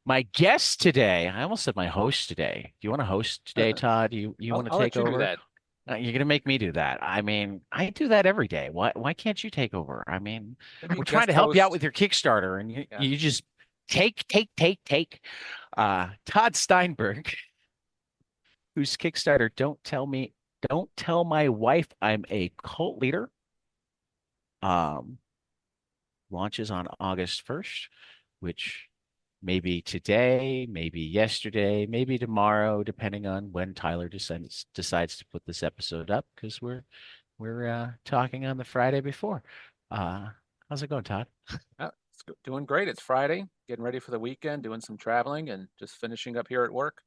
My guest today, I almost said my host today. Do you want to host today, Todd? You want to I'll take let you do over? that. You're gonna make me do that. I mean, I do that every day. Why can't you take over? I mean, Maybe we're trying to guest help you out host. with your Kickstarter, and you Yeah. you just take. Todd Steinberg, whose Kickstarter Don't Tell My Wife I'm a Cult Leader, um, launches on August 1st, which maybe today, maybe yesterday, maybe tomorrow, depending on when Tyler decides to put this episode up, because we're talking on the Friday before. Uh, how's it going, Todd? Doing great. It's Friday, getting ready for the weekend, doing some traveling, and just finishing up here at work.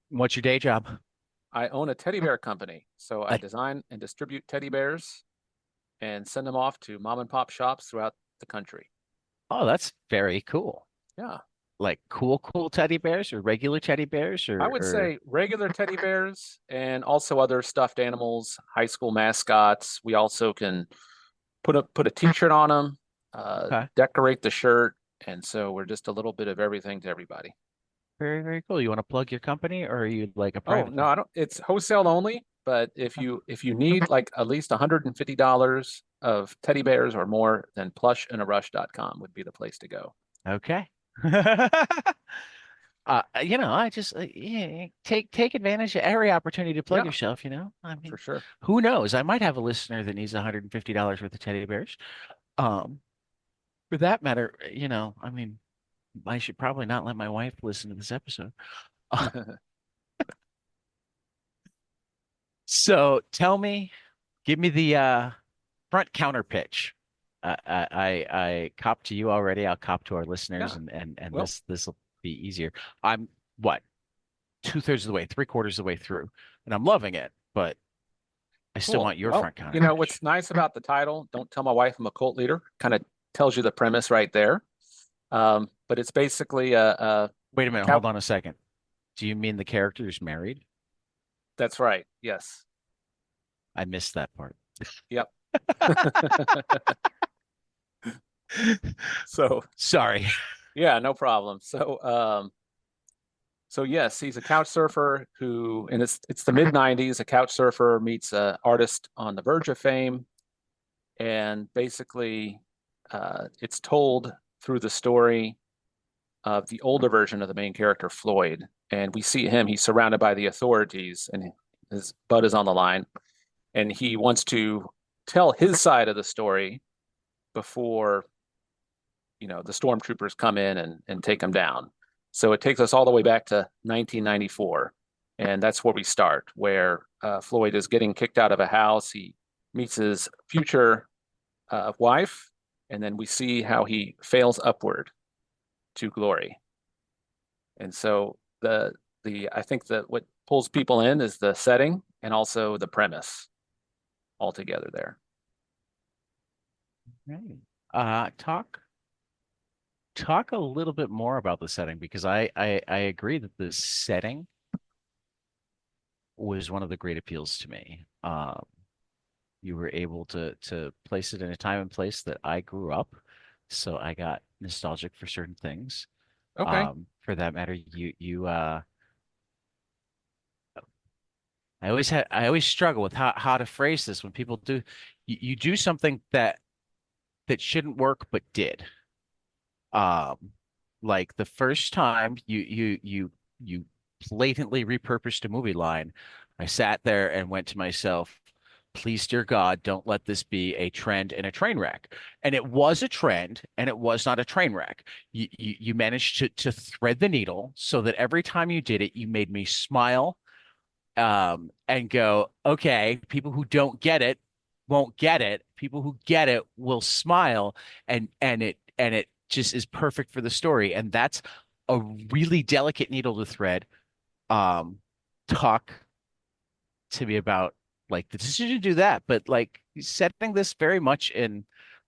What's your day job? I own a teddy bear company, so I Uh, design and distribute teddy bears and send them off to mom and pop shops throughout the country. oh, that's very cool. Yeah. Like cool teddy bears or regular teddy bears I would or say regular teddy bears and also other stuffed animals, high school mascots. We also can put a t-shirt on them, okay. decorate the shirt, and so we're just a little bit of everything to everybody. Very, very cool. You want to plug your company or are you like a Oh, private no, thing? I don't. It's wholesale only, but if you need like at least $150 of teddy bears or more, then plushandarush.com would be the place to go. Okay. I just yeah, take advantage of every opportunity to plug Yeah, yourself, you know? I for mean, sure. who knows? I might have a listener that needs $150 worth of teddy bears. Um, for that matter, I mean, I should probably not let my wife listen to this episode. So tell me, give me the front counter pitch. I cop to you already. I'll cop to our listeners, Yeah. and Well, this will be easier. I'm what, two-thirds of the way, three-quarters of the way through, and I'm loving it, but I still cool. want your Well, front counter pitch. what's nice about the title, Don't Tell My Wife I'm a Cult Leader, kind of tells you the premise right there. But it's basically Wait a a minute, cow. hold on a second. Do you mean the character is married? That's right. Yes. I missed that part. Yep. So, Sorry. yeah, no problem. So yes, he's a couch surfer who, and it's the mid '90s. A couch surfer meets an artist on the verge of fame, and basically, it's told through the story of the older version of the main character, Floyd. And we see him; he's surrounded by the authorities, and his butt is on the line, and he wants to tell his side of the story before the stormtroopers come in and take him down. So it takes us all the way back to 1994, and that's where we start, where Floyd is getting kicked out of a house. He meets his future wife, and then we see how he fails upward to glory. And so the I think that what pulls people in is the setting and also the premise altogether there. Right. Uh, talk talk a little bit more about the setting because I agree that the setting was one of the great appeals to me. You were able to place it in a time and place that I grew up, so I got nostalgic for certain things. Okay. For that matter, I always struggle with how to phrase this when people do you do something that shouldn't work but did. Um, like the first time you blatantly repurposed a movie line, I sat there and went to myself, please, dear God, don't let this be a trend and a train wreck. And it was a trend, and it was not a train wreck. You managed to thread the needle so that every time you did it, you made me smile, and go, okay, people who don't get it won't get it. People who get it will smile, and it just is perfect for the story. And that's a really delicate needle to thread. Um, talk to me about like the decision to do that, but like setting this very much in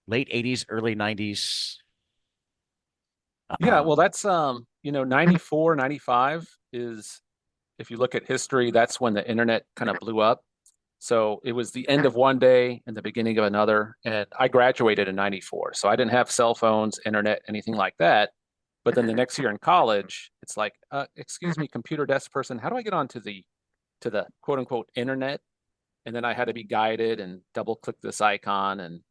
late 80s, early 90s. Yeah, well, that's 94, 95 is, if you look at history, that's when the internet kind of blew up. So it was the end of one day and the beginning of another. And I graduated in 94. So I didn't have cell phones, internet, anything like that. But then the next year in college, it's like, excuse me, computer desk person, how do I get onto the quote unquote internet? And then I had to be guided and double click this icon and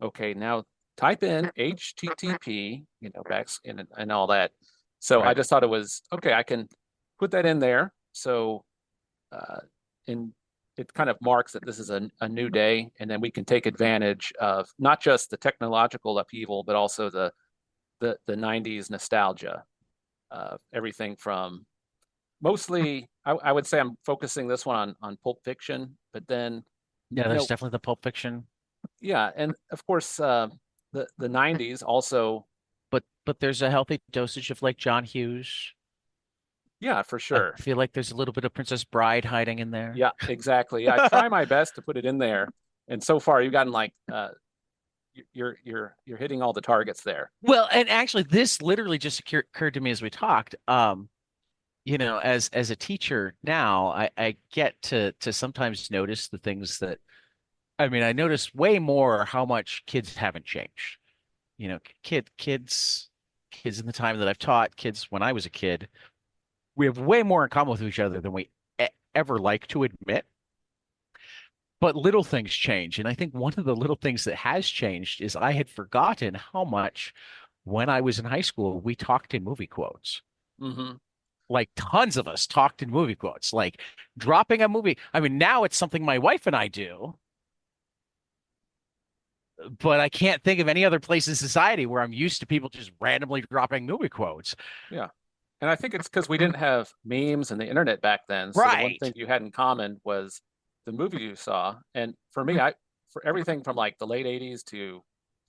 okay, now type in HTTP, and all that. So I Right. just thought it was okay, I can put that in there. So uh, in it kind of marks that this is a new day, and then we can take advantage of not just the technological upheaval, but also the 90s nostalgia. Everything from mostly, I would say I'm focusing this one on Pulp Fiction, but then, Yeah, you there's know, definitely the Pulp Fiction, yeah, and of course, the 90s also, but there's a healthy dosage of like John Hughes. yeah, for I sure. feel like there's a little bit of Princess Bride hiding in there. Yeah, exactly. I try my best to put it in there, and so far you've gotten like you're hitting all the targets there. Well, and actually, this literally just occurred to me as we talked. As a teacher now, I get to sometimes notice the things that I mean, I notice way more how much kids haven't changed. Kids in the time that I've taught, kids when I was a kid, we have way more in common with each other than we ever like to admit. But little things change. And I think one of the little things that has changed is I had forgotten how much when I was in high school, we talked in movie quotes. Hmm. Like tons of us talked in movie quotes, like dropping a movie. I mean, now it's something my wife and I do, but I can't think of any other place in society where I'm used to people just randomly dropping movie quotes. Yeah. And I think it's because we didn't have memes and the internet back then. So the one thing Right. you had in common was the movie you saw. And for me, for everything from like the late 80s to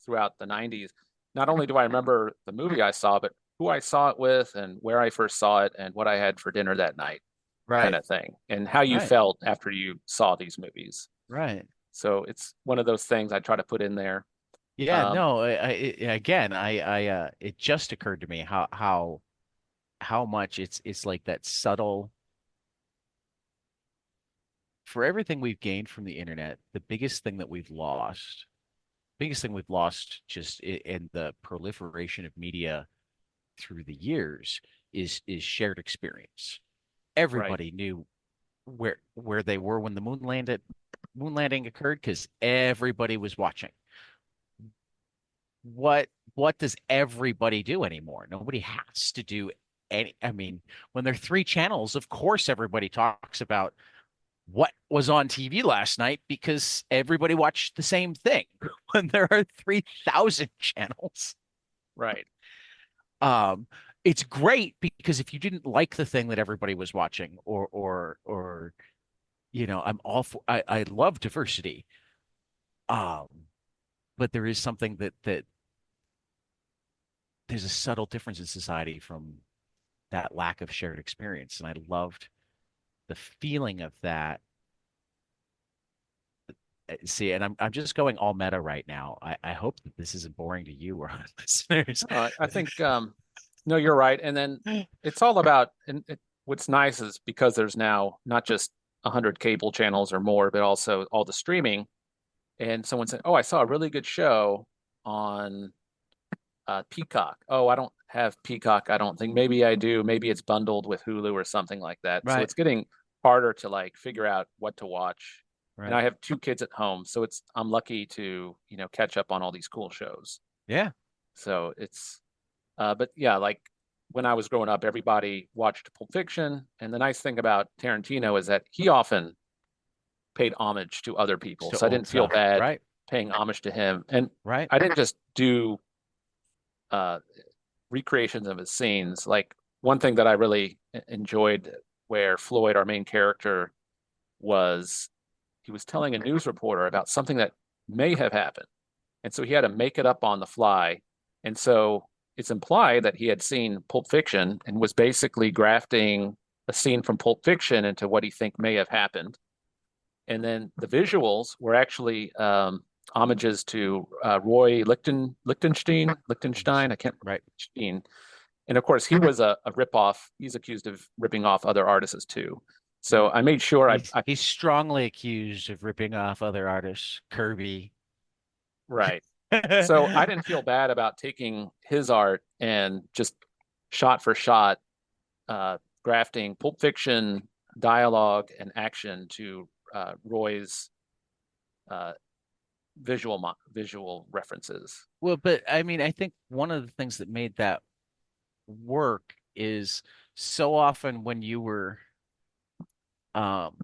throughout the 90s, not only do I remember the movie I saw, but who I saw it with and where I first saw it and what I had for dinner that night, kind Right. of thing, and how you Right. felt after you saw these movies. Right. So it's one of those things I try to put in there. Yeah, Um, no, again, it just occurred to me how much it's like that subtle for everything we've gained from the internet, the biggest thing we've lost just in the proliferation of media through the years is shared experience. right, Everybody knew where they were when the moon landing occurred because everybody was watching. What does everybody do anymore? Nobody has to do any. I mean, when there are three channels, of course everybody talks about what was on TV last night because everybody watched the same thing. When there are 3,000 channels, right. um, it's great because if you didn't like the thing that everybody was watching, or I'm all for. I love diversity. Um, but there is something that there's a subtle difference in society from that lack of shared experience, and I loved the feeling of that. See, and I'm just going all meta right now. I hope that this isn't boring to you or our listeners. I think no, you're right. And then it's all about, and what's nice is because there's now not just 100 cable channels or more, but also all the streaming. And someone said, "Oh, I saw a really good show on Peacock." Oh, I don't have Peacock. I don't think. Maybe I do. Maybe it's bundled with Hulu or something like that. So Right, it's getting harder to like figure out what to watch. And right. I have two kids at home, so I'm lucky to catch up on all these cool shows. Yeah. So but yeah, like when I was growing up, everybody watched Pulp Fiction. And the nice thing about Tarantino is that he often paid homage to other people. To So I old didn't feel stuff. bad Right, paying homage to him. And right. I didn't just do uh, recreations of his scenes. Like one thing that I really enjoyed where Floyd, our main character, was he was telling a news reporter about something that may have happened. And so he had to make it up on the fly. And so it's implied that he had seen Pulp Fiction and was basically grafting a scene from Pulp Fiction into what he think may have happened. And then the visuals were actually homages to Roy Lichtenstein. I can't Right. remember. And of course, he was a ripoff. He's accused of ripping off other artists too. So Right. I made sure I He's strongly accused of ripping off other artists. Kirby. right. So I didn't feel bad about taking his art and just shot for shot, grafting Pulp Fiction dialogue and action to Roy's uh, visual references. Well, but I mean, I think one of the things that made that work is so often um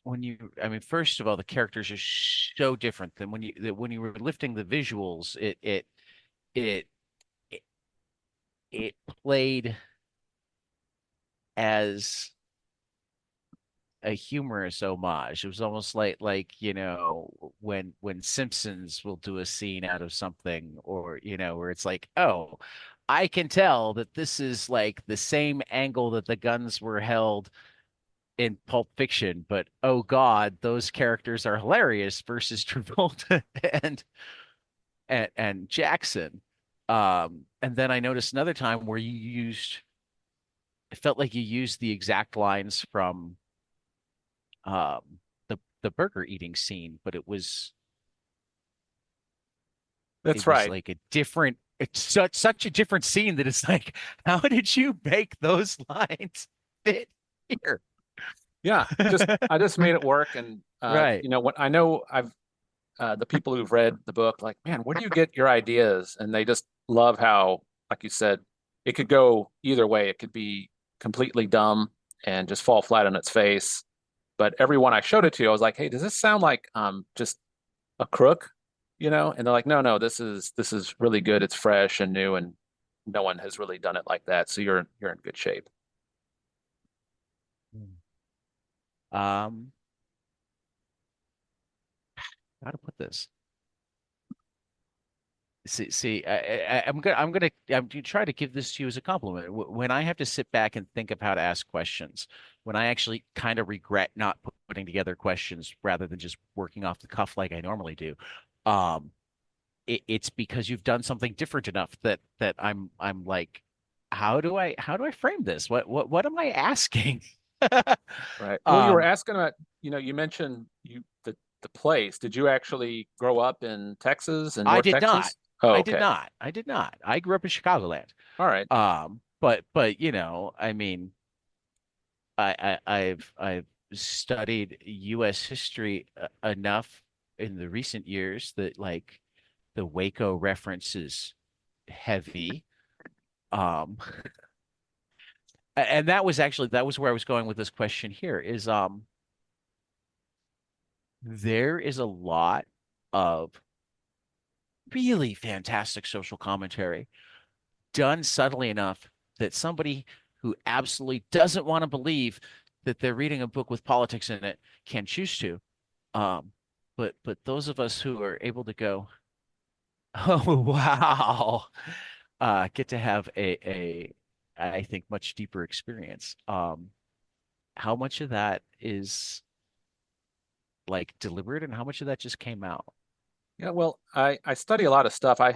when you I mean, first of all, the characters are so different than when you were lifting the visuals, it it, it played as a humorous homage. It was almost like, when Simpsons will do a scene out of something, or where it's like, oh, I can tell that this is like the same angle that the guns were held in Pulp Fiction, but oh God, those characters are hilarious versus Travolta and Jackson. And then I noticed another time where it felt like you used the exact lines from the burger eating scene, but it That's was right. like it's such a different scene that it's like, how did you make those lines fit here? Yeah, just I just made it work, and Right. when I know I've the people who've read the book, like, man, where do you get your ideas? And they just love how, like you said, it could go either way. It could be completely dumb and just fall flat on its face. But everyone I showed it to, I was like, hey, does this sound like just a crook? And they're like, no, no, this is really good. It's fresh and new, and no one has really done it like that. So you're in good shape. Um, how to put this? See, I'm gonna try to give this to you as a compliment. When I have to sit back and think of how to ask questions, when I actually kind of regret not putting together questions rather than just working off the cuff like I normally do, um, it's because you've done something different enough that I'm like, how do I frame this? What am I asking? Right. Well, you were Um, asking about, you mentioned the place. Did you actually grow up in Texas and I North did not. Texas? Oh, I did okay. not. I did not. I grew up in Chicagoland. All right. But I mean, I've studied U.S. history enough in the recent years that like the Waco reference is heavy. Um, and that was where I was going with this question here is there is a lot of really fantastic social commentary done subtly enough that somebody who absolutely doesn't want to believe that they're reading a book with politics in it can choose to. Um, but those of us who are able to go, oh wow, get to have a I think much deeper experience. How much of that is like deliberate and how much of that just came out? Yeah, well, I study a lot of stuff. I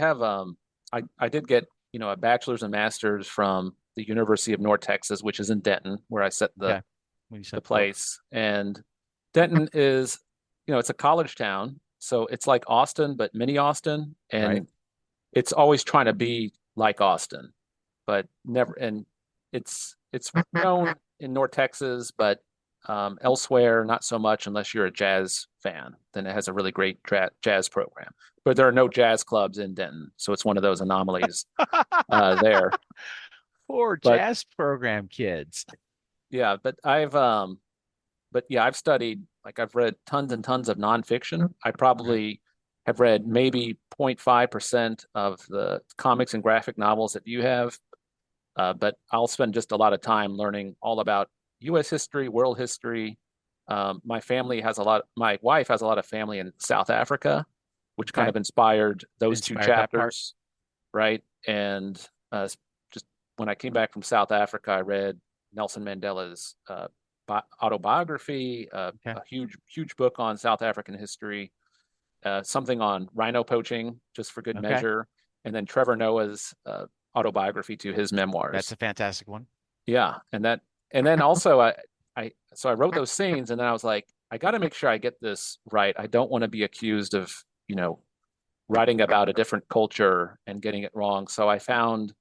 did get, a bachelor's and master's from the University of North Texas, which is in Denton, where I set the Okay. When you the set the book, place. And Denton is, it's a college town, so it's like Austin, but mini Austin, right? and it's always trying to be like Austin, but never. And it's known in North Texas, but elsewhere not so much unless you're a jazz fan. Then it has a really great jazz program, but there are no jazz clubs in Denton, so it's one of those anomalies there. Poor But jazz program kids. yeah, but yeah, I've studied, like, I've read tons and tons of nonfiction. I Right. probably have read maybe 0.5% of the comics and graphic novels that you have. But I'll spend just a lot of time learning all about U.S. history, world history. My wife has a lot of family in South Africa, which kind Okay. of inspired those two Inspired that part. chapters, right? And just when I came back from South Africa, I read Nelson Mandela's autobiography, Okay. a huge book on South African history, something on rhino poaching, just for good Okay. measure, and then Trevor Noah's autobiography to his That's memoirs. a fantastic one. Yeah, and then also I wrote those scenes, and then I was like, I got to make sure I get this right. I don't want to be accused of, writing about a different culture and getting it wrong. So I found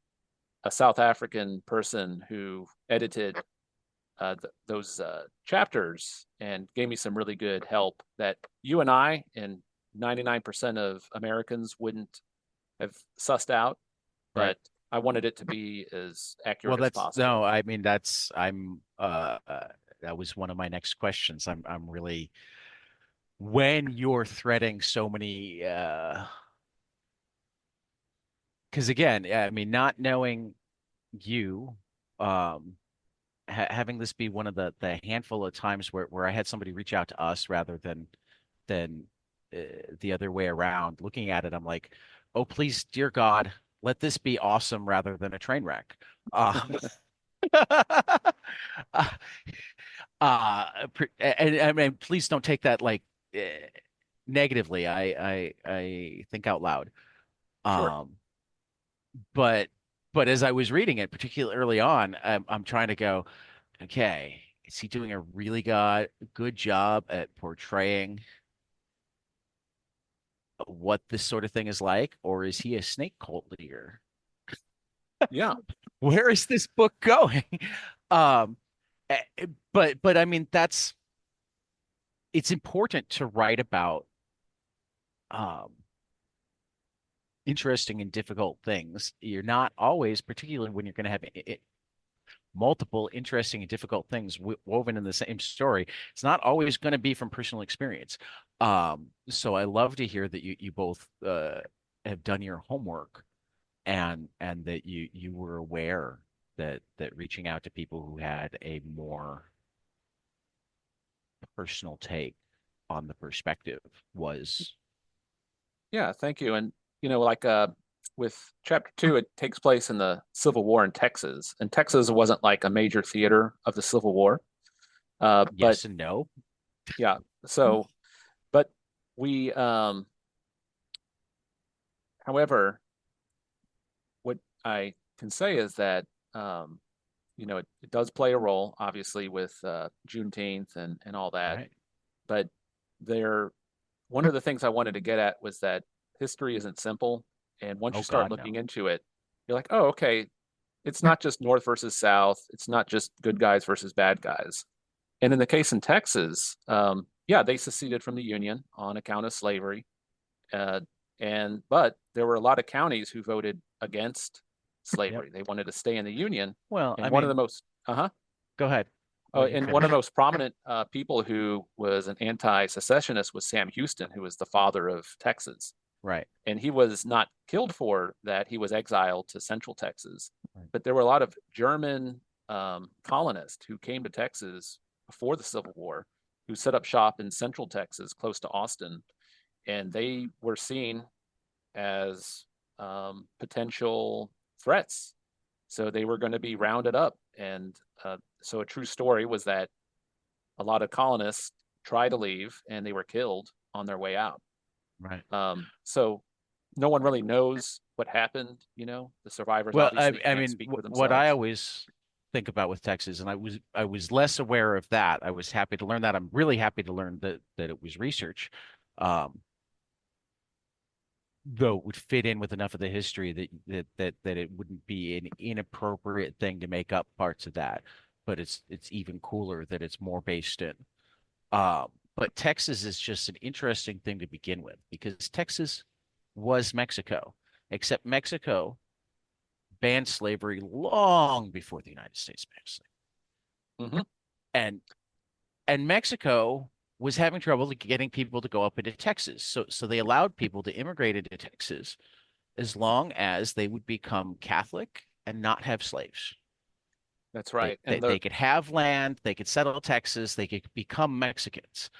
a South African person who edited those chapters and gave me some really good help that you and I and 99% of Americans wouldn't have sussed out, Right. but I wanted it to be as Well, accurate as that's possible. no, I mean that's that was one of my next questions. I'm really when you're threading so many because again, I mean not knowing you um having this be one of the handful of times where I had somebody reach out to us rather than the other way around. Looking at it, I'm like, oh please, dear God, let this be awesome rather than a train wreck. Uh, and I mean, please don't take that like eh, negatively. I think out loud. Sure. Um, but but as I was reading it, particularly early on, I'm trying to go, okay, is he doing a really good job at portraying what this sort of thing is like, or is he a snake cult leader? Yeah. Where is this book going? Um, but I mean, that's it's important to write about um interesting and difficult things. You're not always, particularly when you're going to have multiple interesting and difficult things woven in the same story. It's not always going to be from personal experience. So I love to hear that you both have done your homework and that you were aware that reaching out to people who had a more personal take on the perspective was Yeah. Thank you. And, like with chapter two, it takes place in the Civil War in Texas. And Texas wasn't like a major theater of the Civil War. But yes and no. yeah. So, but we, however, what I can say is that, it does play a role, obviously, with Juneteenth and all that. Right. But there, one of the things I wanted to get at was that history isn't simple. And once you Oh start God, looking no. into it, you're like, oh, okay, it's not just North versus South. It's not just good guys versus bad guys. And in the case in Texas, yeah, they seceded from the Union on account of slavery. Uh, but there were a lot of counties who voted against Yep. slavery. They wanted to stay in the Union. Well, And I one of the mean, most, go ahead. oh, Let you and one of finish. the most prominent people who was an anti-secessionist was Sam Houston, who was the father of Texas. Right. And he was not killed for that. He was exiled to Central Texas. Right. But there were a lot of German colonists who came to Texas before the Civil War, who set up shop in Central Texas, close to Austin, and they were seen as potential threats. So they were going to be rounded up. And so a true story was that a lot of colonists tried to leave and they were killed on their way out. Right. So no one really knows what happened. The survivors Well, obviously I can't mean, speak for what I themselves. always think about with Texas, and I was less aware of that. I was happy to learn that. I'm really happy to learn that it was research, um, though it would fit in with enough of the history that it wouldn't be an inappropriate thing to make up parts of that. But it's even cooler that it's more based in. But Texas is just an interesting thing to begin with because Texas was Mexico, except Mexico banned slavery long before the United States banned slavery. Mm-hmm. And and Mexico was having trouble getting people to go up into Texas. So they allowed people to immigrate into Texas as long as they would become Catholic and not have slaves. That's They, right. they And they could have land, they could settle Texas, they could become Mexicans.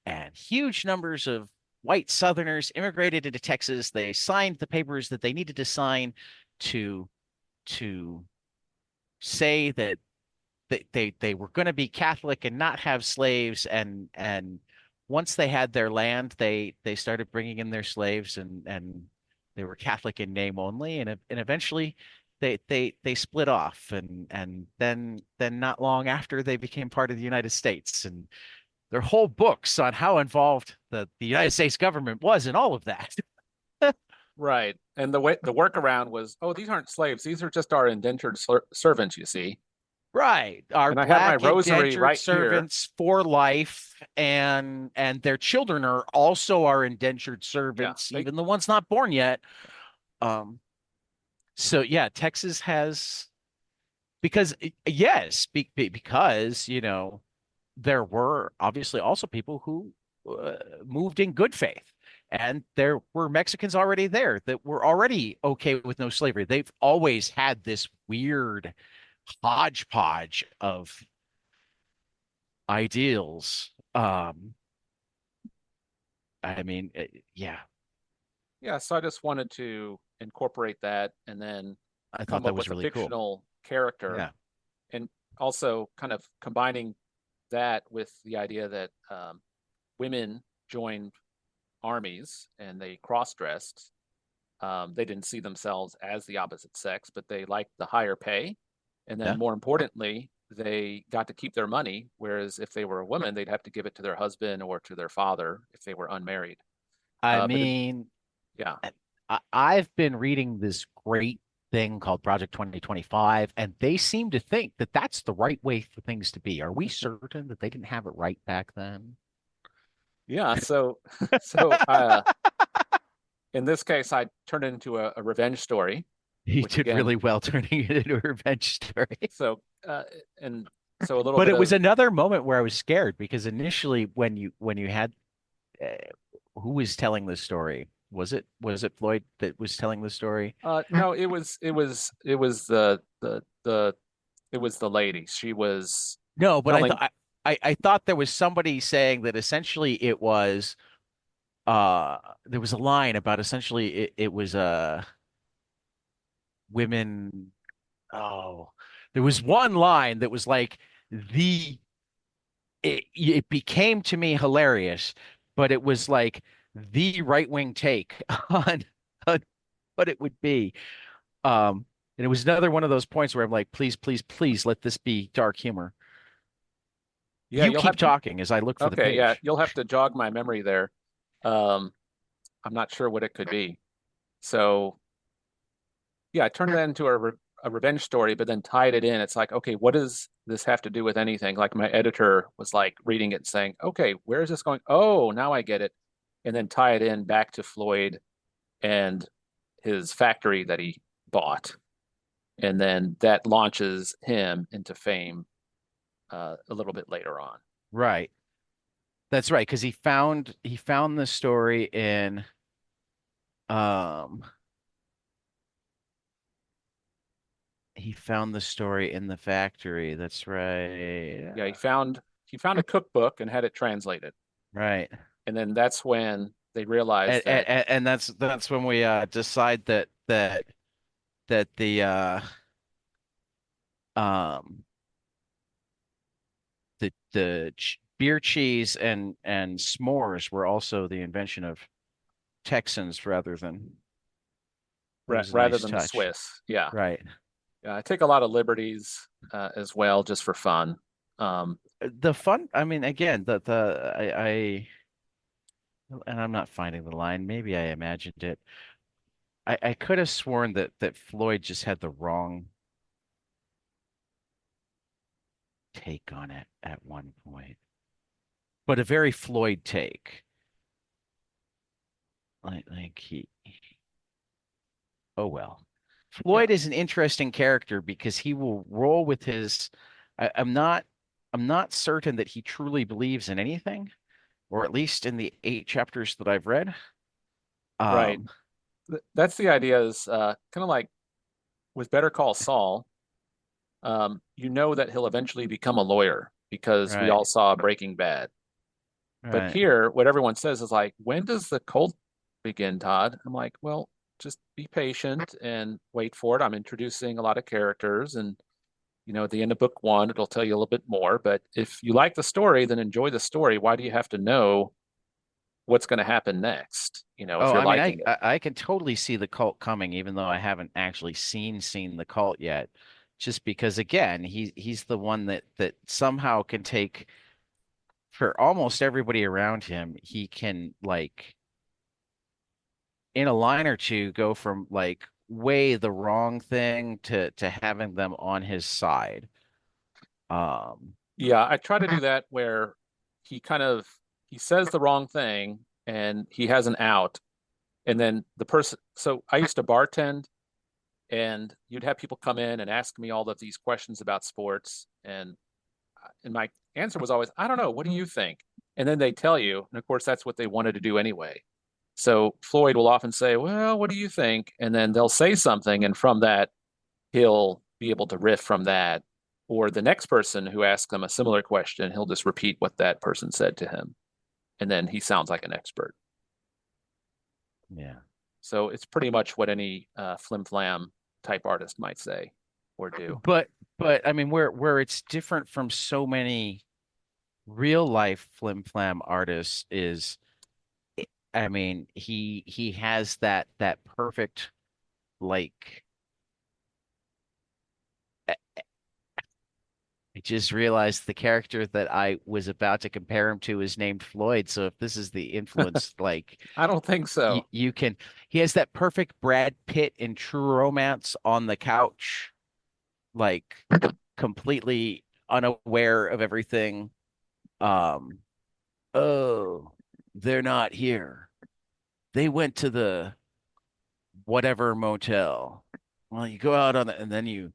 And huge numbers of white Southerners immigrated into Texas. They signed the papers that they needed to sign to to say that they were going to be Catholic and not have slaves and once they had their land they started bringing in their slaves and they were Catholic in name only and eventually they split off and then not long after they became part of the United States and there are whole books on how involved the United States government was in all of that. Right. And the workaround was, oh, these aren't slaves. These are just our indentured servants, you see. Right. Our And I had my black rosary indentured right here. servants for life, and their children are also our indentured Yeah. servants, They even the ones not born yet. Um, so yeah, Texas has because yes, because there were obviously also people who moved in good faith. And there were Mexicans already there that were already okay with no slavery. They've always had this weird hodgepodge of ideals. I mean, yeah, Yeah, so I just wanted to incorporate that and then I thought come that up was with a really cool. fictional character Yeah, and also kind of combining that with the idea that women joined armies and they cross-dressed. They didn't see themselves as the opposite sex, but they liked the higher pay. And then yeah. more importantly, they got to keep their money, whereas if they were a woman, they'd have to give it to their husband or to their father if they were unmarried. I But it, mean, yeah, I've been reading this great thing called Project 2025, and they seem to think that that's the right way for things to be. Are we certain that they didn't have it right back then? yeah. So in this case, I turned it into a revenge story, He which did again, really well turning it into a revenge story. so and so a little But bit it was of another moment where I was scared because initially when you had uh, who was telling the story? Was it Floyd that was telling the story? no, it was the it was the lady. She was No, but I telling, thought I thought there was somebody saying that essentially it was there was a line about essentially it was women. Oh, there was one line that was like the it became to me hilarious, but it was like the right wing take on what it would be. And it was another one of those points where I'm like, please, please, please let this be dark humor. yeah, You you'll keep have talking as I look for the okay, yeah, page. you'll have to jog my memory there. Um, I'm not sure what it could be. So yeah, I turned that into a revenge story, but then tied it in. It's like, okay, what does this have to do with anything? Like my editor was like reading it and saying, okay, where is this going? Oh, now I get it. And then tie it in back to Floyd and his factory that he bought. And then that launches him into fame a little bit later on. Right. That's right, because he found the story in um he found the story in the factory. That's right. Yeah, he found a cookbook and had it translated. Right. And then that's when they realized that And that's when we decide that um the beer cheese and s'mores were also the invention of Texans rather than what is a rather nice than the touch. Swiss. Yeah. Right. Yeah, I take a lot of liberties as well, just for fun. Um, The fun, I mean, again, and I'm not finding the line. Maybe I imagined it. I could have sworn that Floyd just had the wrong take on it at one point, but a very Floyd take. Like oh well. yeah, Floyd is an interesting character because he will roll with his. I'm not certain that he truly believes in anything, or at least in the 8 chapters that I've read. right. Um, That's the idea is kind of like with Better Call Saul, you know that he'll eventually become a lawyer because we right, all saw Breaking Bad. But right. here, what everyone says is like, when does the cult begin, Todd? I'm like, well, just be patient and wait for it. I'm introducing a lot of characters, and at the end of book one, it'll tell you a little bit more. But if you like the story, then enjoy the story. Why do you have to know what's going to happen next? If Oh, you're I mean, I, liking it. I I can totally see the cult coming, even though I haven't actually seen the cult yet. Just because, again, he's the one that somehow can take for almost everybody around him. He can like in a line or two go from like way the wrong thing to having them on his side. Um, Yeah, I try to do that where he kind of he says the wrong thing and he has an out, and then the person. So I used to bartend, and you'd have people come in and ask me all of these questions about sports, and my answer was always, I don't know, what do you think? And then they tell you, and of course that's what they wanted to do anyway. So Floyd will often say, well, what do you think? And then they'll say something, and from that he'll be able to riff from that. Or the next person who asks him a similar question, he'll just repeat what that person said to him. And then he sounds like an expert. yeah. So it's pretty much what any flim flam type artist might say or do. But I mean where it's different from so many real life flim flam artists is I mean he has that perfect like I just realized the character that I was about to compare him to is named Floyd. So if this is the influence, like I don't think so. you can, he has that perfect Brad Pitt in True Romance on the couch, like completely unaware of everything. Um, oh, they're not here. They went to the whatever motel. Well, you go out on the, and then you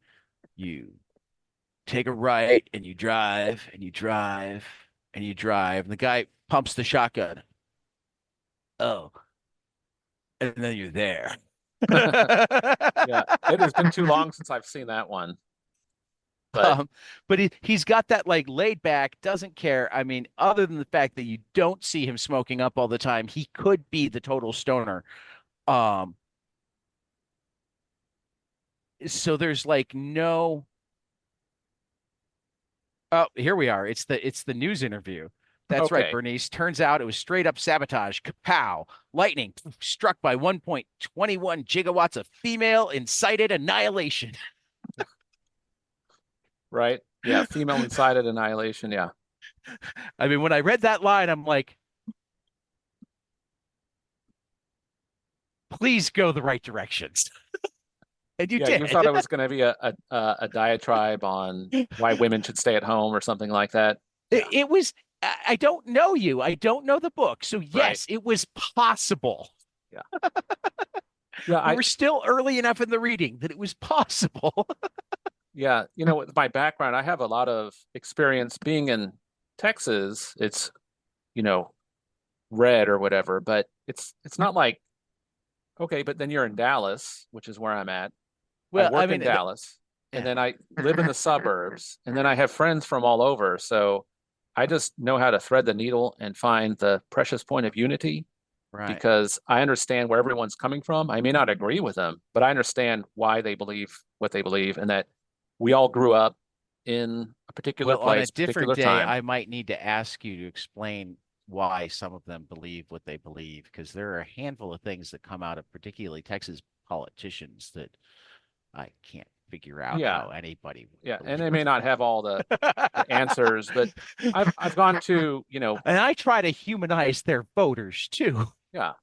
take a right and you drive and you drive and you drive. And the guy pumps the shotgun. Oh, and then you're there. Yeah, it has been too long since I've seen that one. But Um, but he's got that like laid back, doesn't care. I mean, other than the fact that you don't see him smoking up all the time, he could be the total stoner. Um, so there's like no. Oh, here we are. It's the news interview. That's right, okay, Bernice. Turns out it was straight up sabotage. Kapow! Lightning struck by 1.21 gigawatts of female incited annihilation. right. Yeah, female incited annihilation. Yeah. I mean, when I read that line, I'm like, please go the right directions. And you Yeah, you thought did. it was going to be a diatribe on why women should stay at home or something like that. Yeah, It was, I don't know you. I don't know the book. So, right. yes, it was possible. Yeah. Yeah, We I were still early enough in the reading that it was possible. yeah, with my background, I have a lot of experience being in Texas. It's, you know, red or whatever, but it's not like, okay, but then you're in Dallas, which is where I'm at. I Well, I work in mean, Dallas, and yeah, then I live in the suburbs, and then I have friends from all over. So I just know how to thread the needle and find the precious point of unity right. because I understand where everyone's coming from. I may not agree with them, but I understand why they believe what they believe and that we all grew up in a particular Well, on a place, different particular day, time. I might need to ask you to explain why some of them believe what they believe, because there are a handful of things that come out of particularly Texas politicians that I can't figure out Yeah, how anybody would yeah, and they may believe. not have all the answers, but I've gone to, And I try to humanize their voters too. yeah,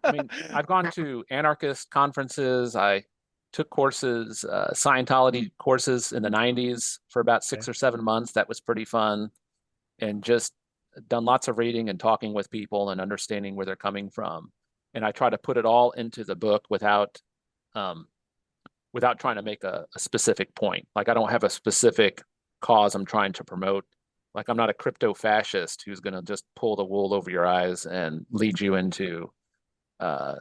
I mean, I've gone to anarchist conferences. I took courses, Scientology courses in the 90s for about Okay. 6 or 7 months. That was pretty fun. And just done lots of reading and talking with people and understanding where they're coming from. And I try to put it all into the book um, without trying to make a specific point. Like I don't have a specific cause I'm trying to promote. Like I'm not a crypto fascist who's going to just pull the wool over your eyes and lead you into uh,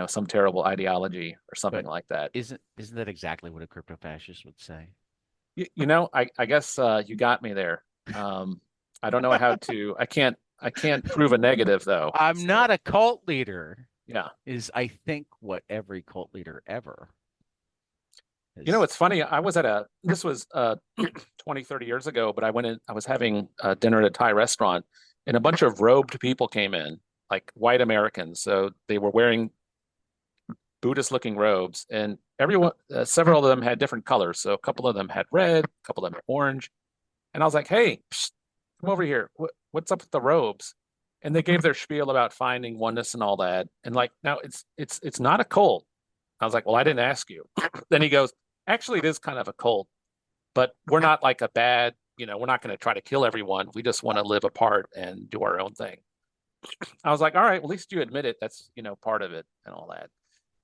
some terrible ideology or something But like that. isn't that exactly what a crypto fascist would say? I guess you got me there. Um, I don't know how to. I can't prove a negative though. I'm not So a cult leader, yeah, is I think what every cult leader ever has. it's funny. I was at this was 20, 30 years ago, but I went in. I was having dinner at a Thai restaurant, and a bunch of robed people came in, like white Americans. So they were wearing Buddhist-looking robes, and several of them had different colors. So a couple of them had red, a couple of them had orange, and I was like, "Hey, psst, come over here. What's up with the robes?" And they gave their spiel about finding oneness and all that. And like, now it's not a cult. I was like, well, I didn't ask you. Then he goes, actually, it is kind of a cult, but we're not like a bad, we're not going to try to kill everyone. We just want to live apart and do our own thing. I was like, all right, well, at least you admit it. That's, part of it and all that.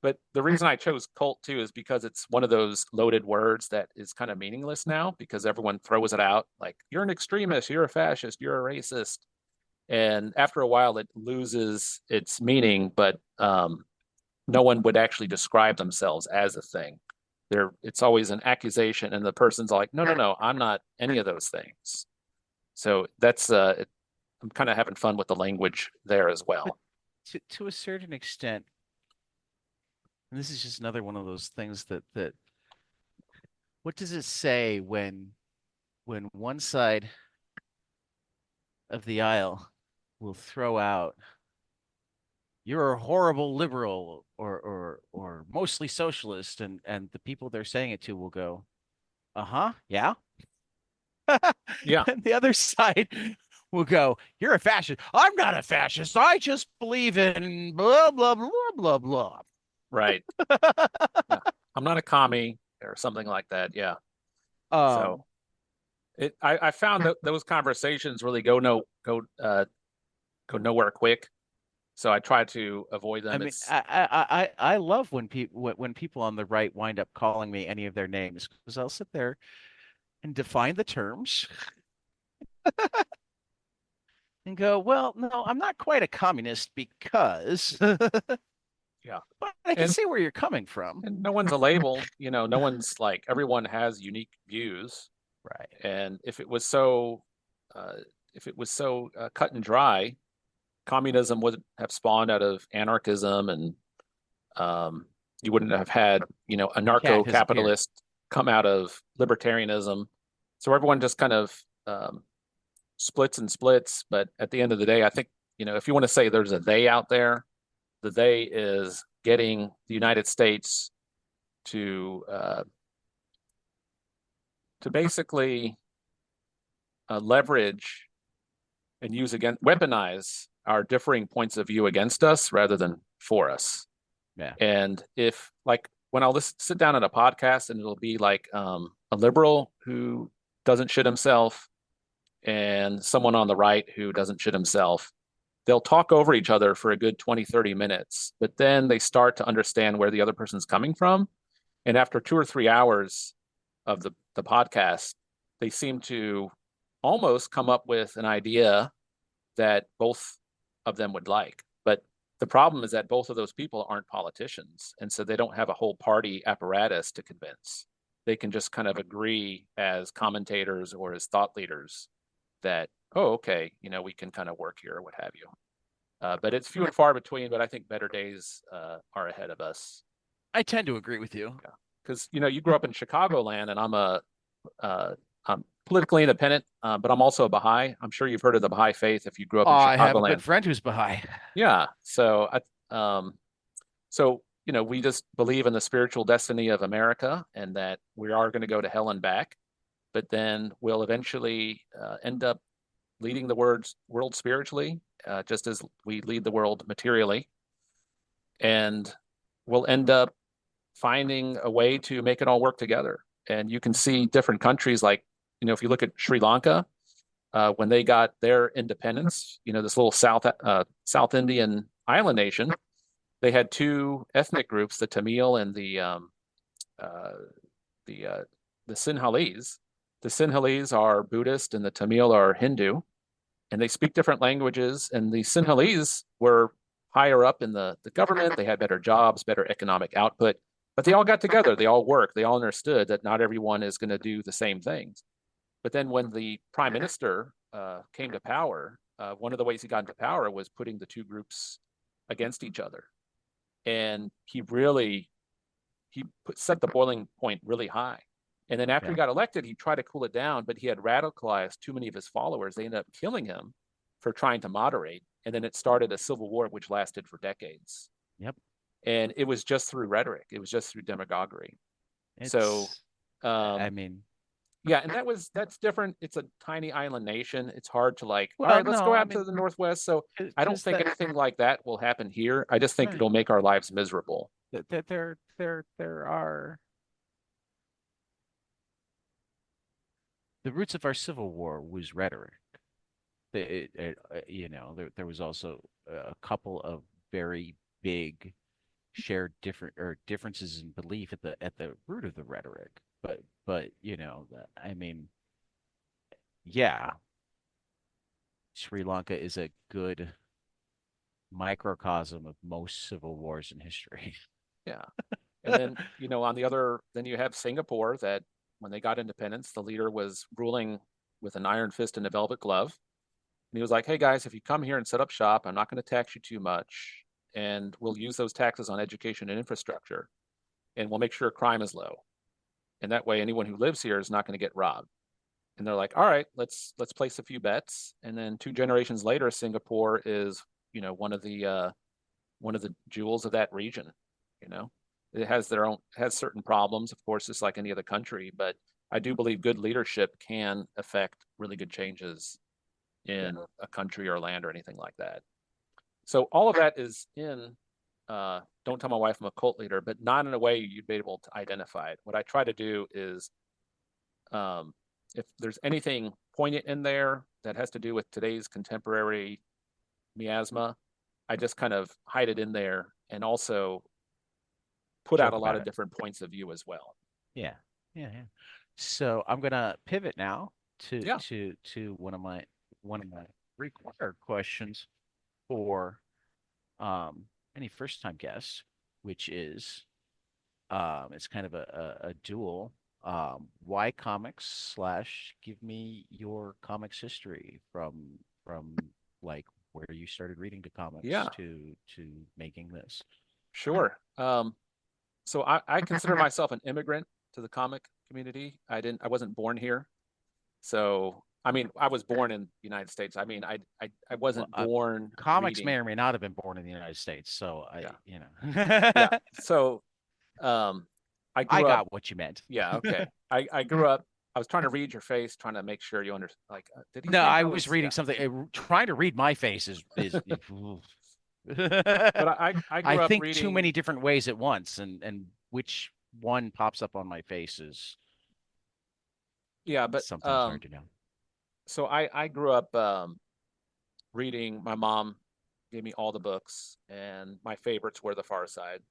But the reason I chose cult too is because it's one of those loaded words that is kind of meaningless now because everyone throws it out like, you're an extremist, you're a fascist, you're a racist. And after a while, it loses its meaning, but no one would actually describe themselves as a thing. It's always an accusation, and the person's like, no, no, no, I'm not any of those things. So I'm kind of having fun with the language there as But well. to a certain extent, and this is just another one of those things that what does it say when one side of the aisle will throw out you're a horrible liberal or mostly socialist, and the people they're saying it to will go, uh-huh, yeah. Yeah, And the other side will go, you're a fascist. I'm not a fascist. I just believe in blah blah blah blah blah. right. Yeah, I'm not a commie or something like that. Yeah. So Um, I found that those conversations really go nowhere quick. So I try to avoid I them. mean, It's I love when people on the right wind up calling me any of their names because I'll sit there and define the terms and go, well, no, I'm not quite a communist because, but yeah. I can And see where you're coming from. no one's a label, no one's like everyone has unique views. Right. And uh, if it was so cut and dry, communism would have spawned out of anarchism, and you wouldn't have had, The cat has appeared. anarcho-capitalist come out of libertarianism. So everyone just kind of um, splits and splits. But at the end of the day, I think, if you want to say there's a they out there, the they is getting the United States to basically leverage and use against weaponize our differing points of view against us rather than for us. Yeah. And if like when I'll sit down at a podcast and it'll be like a liberal who doesn't shit himself and someone on the right who doesn't shit himself, they'll talk over each other for a good 20, 30 minutes, but then they start to understand where the other person's coming from. And after 2 or 3 hours of the podcast, they seem to almost come up with an idea that both of them would like. But the problem is that both of those people aren't politicians. And so they don't have a whole party apparatus to convince. They can just kind of agree as commentators or as thought leaders that, oh, okay, we can kind of work here or what have you. But it's few and far between, but I think better days are ahead of us. I tend to agree with you. Yeah. Because, you grew up in Chicagoland, and uh, I'm politically independent, but I'm also a Baha'i. I'm sure you've heard of the Baha'i faith if you grew up Oh, in I have a good Chicagoland. friend who's Baha'i. Yeah. So we just believe in the spiritual destiny of America and that we are going to go to hell and back, but then we'll eventually end up leading the world spiritually, just as we lead the world materially, and we'll end up finding a way to make it all work together. And you can see different countries like, if you look at Sri Lanka, when they got their independence, this little South Indian island nation, they had two ethnic groups, the Tamil and uh, the Sinhalese. The Sinhalese are Buddhist and the Tamil are Hindu, and they speak different languages. And the Sinhalese were higher up in the government. They had better jobs, better economic output, but they all got together. They all worked. They all understood that not everyone is going to do the same things. But then when the prime minister came to power, one of the ways he got into power was putting the two groups against each other. And set the boiling point really high. And then after Yeah. he got elected, he tried to cool it down, but he had radicalized too many of his followers. They ended up killing him for trying to moderate. And then it started a civil war, which lasted for decades. Yep. And it was just through rhetoric. It was just through demagoguery. So, It's, I um, mean, Yeah, and that's different. It's a tiny island nation. It's hard to like, all Well, right, let's no, go I out to mean, the Northwest. So I don't because think anything like that will happen here. I just think right, it'll make our lives miserable. that there are the roots of our Civil War was rhetoric. There was also a couple of very big shared differences in belief at the root of the rhetoric. But I mean, yeah, Sri Lanka is a good microcosm of most civil wars in history. Yeah. And then, on the other, then you have Singapore that when they got independence, the leader was ruling with an iron fist and a velvet glove. And he was like, hey guys, if you come here and set up shop, I'm not going to tax you too much. And we'll use those taxes on education and infrastructure. And we'll make sure crime is low. And that way anyone who lives here is not going to get robbed. And they're like, all right, let's place a few bets. And then 2 generations later, Singapore is, one of the jewels of that region. You know, it has certain problems, of course, just like any other country, but I do believe good leadership can affect really good changes Yeah. in a country or land or anything like that. So all of that is in Don't Tell My Wife I'm a Cult Leader, but not in a way you'd be able to identify it. What I try to do is if there's anything poignant in there that has to do with today's contemporary miasma, I just kind of hide it in there and also put out Joke a lot about of it. different points of view as well. Yeah. Yeah, yeah. So I'm gonna pivot now Yeah, to one of my required questions for any first time guests, which is it's kind of a dual. Why comics slash give me your comics history from like where you started reading the comics yeah, to making this. sure. So I consider myself an immigrant to the comic community. I wasn't born here. So I mean, I was born in the United States. I mean, I Well, wasn't born comics may reading. or may not have been born in the United States, so Yeah, yeah. know. So um, I I grew up. got what you meant. Yeah, okay. I grew up. I was trying to read your face, trying to make sure you understand. Like, did he No, say I how was he's? reading Yeah. something. Trying to read my face is But I I grew up think too reading. many different ways at once, and which one pops up on my face is Yeah, but sometimes hard to know. so I grew up reading. My mom gave me all the books, and my favorites were The Far Side.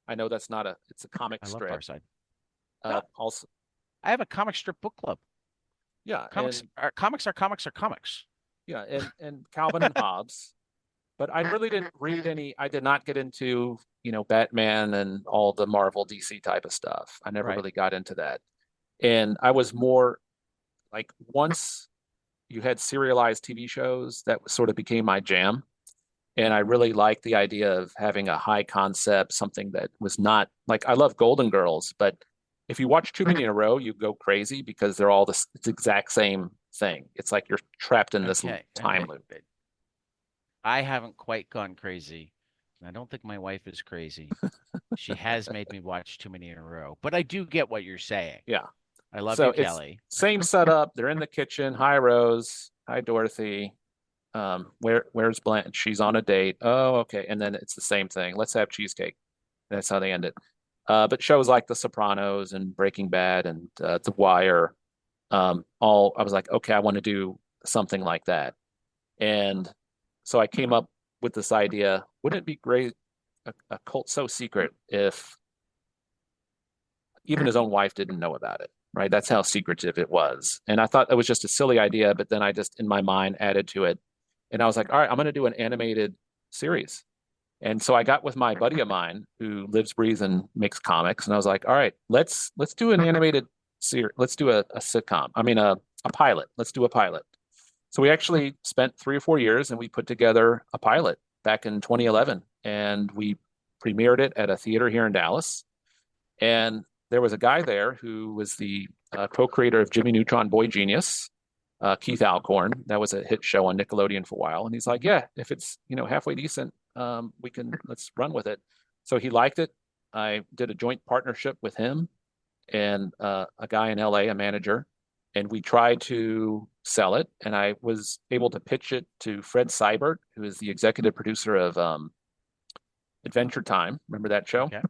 I know that's not a. It's a comic I love strip. Farside. No, Also, I have a comic strip book club. yeah, and Comics are comics. yeah, and Calvin and Hobbes. But I really didn't read any. I did not get into Batman and all the Marvel DC type of stuff. I never Right. really got into that, and I was more like once you had serialized TV shows, that sort of became my jam. And I really liked the idea of having a high concept, something that was not like I love Golden Girls, but if you watch too many in a row, you go crazy because they're all this it's exact same thing. It's like you're trapped in this Okay. time Okay. loop. I haven't quite gone crazy. I don't think my wife is crazy. She has made me watch too many in a row, but I do get what you're saying. Yeah. I love So you, it's Kelly. same setup. They're in the kitchen. Hi, Rose. Hi, Dorothy. Where's Blanche? She's on a date. Oh, okay. And then it's the same thing. Let's have cheesecake. That's how they end it. But shows like The Sopranos and Breaking Bad and The Wire, all I was like, okay, I want to do something like that. And so I came up with this idea. Wouldn't it be great a cult so secret if even his own wife didn't know about it? Right. That's how secretive it was. And I thought it was just a silly idea, but then I just in my mind added to it. And I was like, all right, I'm going to do an animated series. And so I got with my buddy of mine who lives, breathes, and makes comics, and I was like, "All right, let's do an animated series. Let's do a sitcom. I mean, a pilot. Let's do a pilot." So we actually spent 3 or 4 years, and we put together a pilot back in 2011, and we premiered it at a theater here in Dallas. And there was a guy there who was the co-creator of Jimmy Neutron Boy Genius, Keith Alcorn. That was a hit show on Nickelodeon for a while. And he's like, yeah, if it's, halfway decent, let's run with it. So he liked it. I did a joint partnership with him and a guy in LA, a manager. and we tried to sell it. And I was able to pitch it to Fred Seibert, who is the executive producer of Adventure Time. Remember that show? Okay.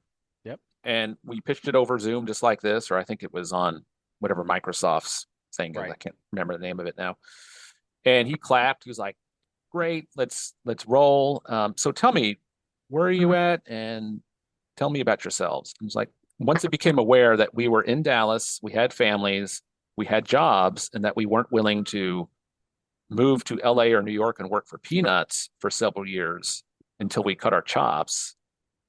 Yep. And we pitched it over Zoom just like this, or I think it was on whatever Microsoft's thing is. I Right. can't remember the name of it now. And he clapped. He was like, "Great, let's roll." So tell me, where are you at, and tell me about yourselves. I was like, once it became aware that we were in Dallas, we had families, we had jobs, and that we weren't willing to move to LA or New York and work for peanuts for several years until we cut our chops,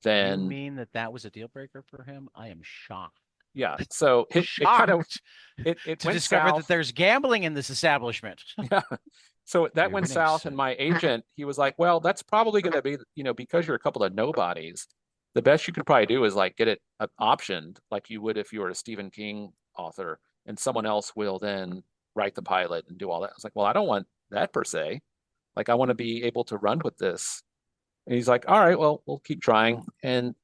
You then mean that that was a deal breaker for him? I am shocked. yeah. So it kind of Shocked it to went discover that south. there's gambling in this establishment. Yeah. So that went south, and Everything's my agent, he was like, "Well, that's probably going to be, because you're a couple of nobodies, the best you could probably do is like get it optioned, like you would if you were a Stephen King author, and someone else will then write the pilot and do all that." I was like, "Well, I don't want that per se. Like, I want to be able to run with this." And he's like, "All right, well, we'll keep trying." And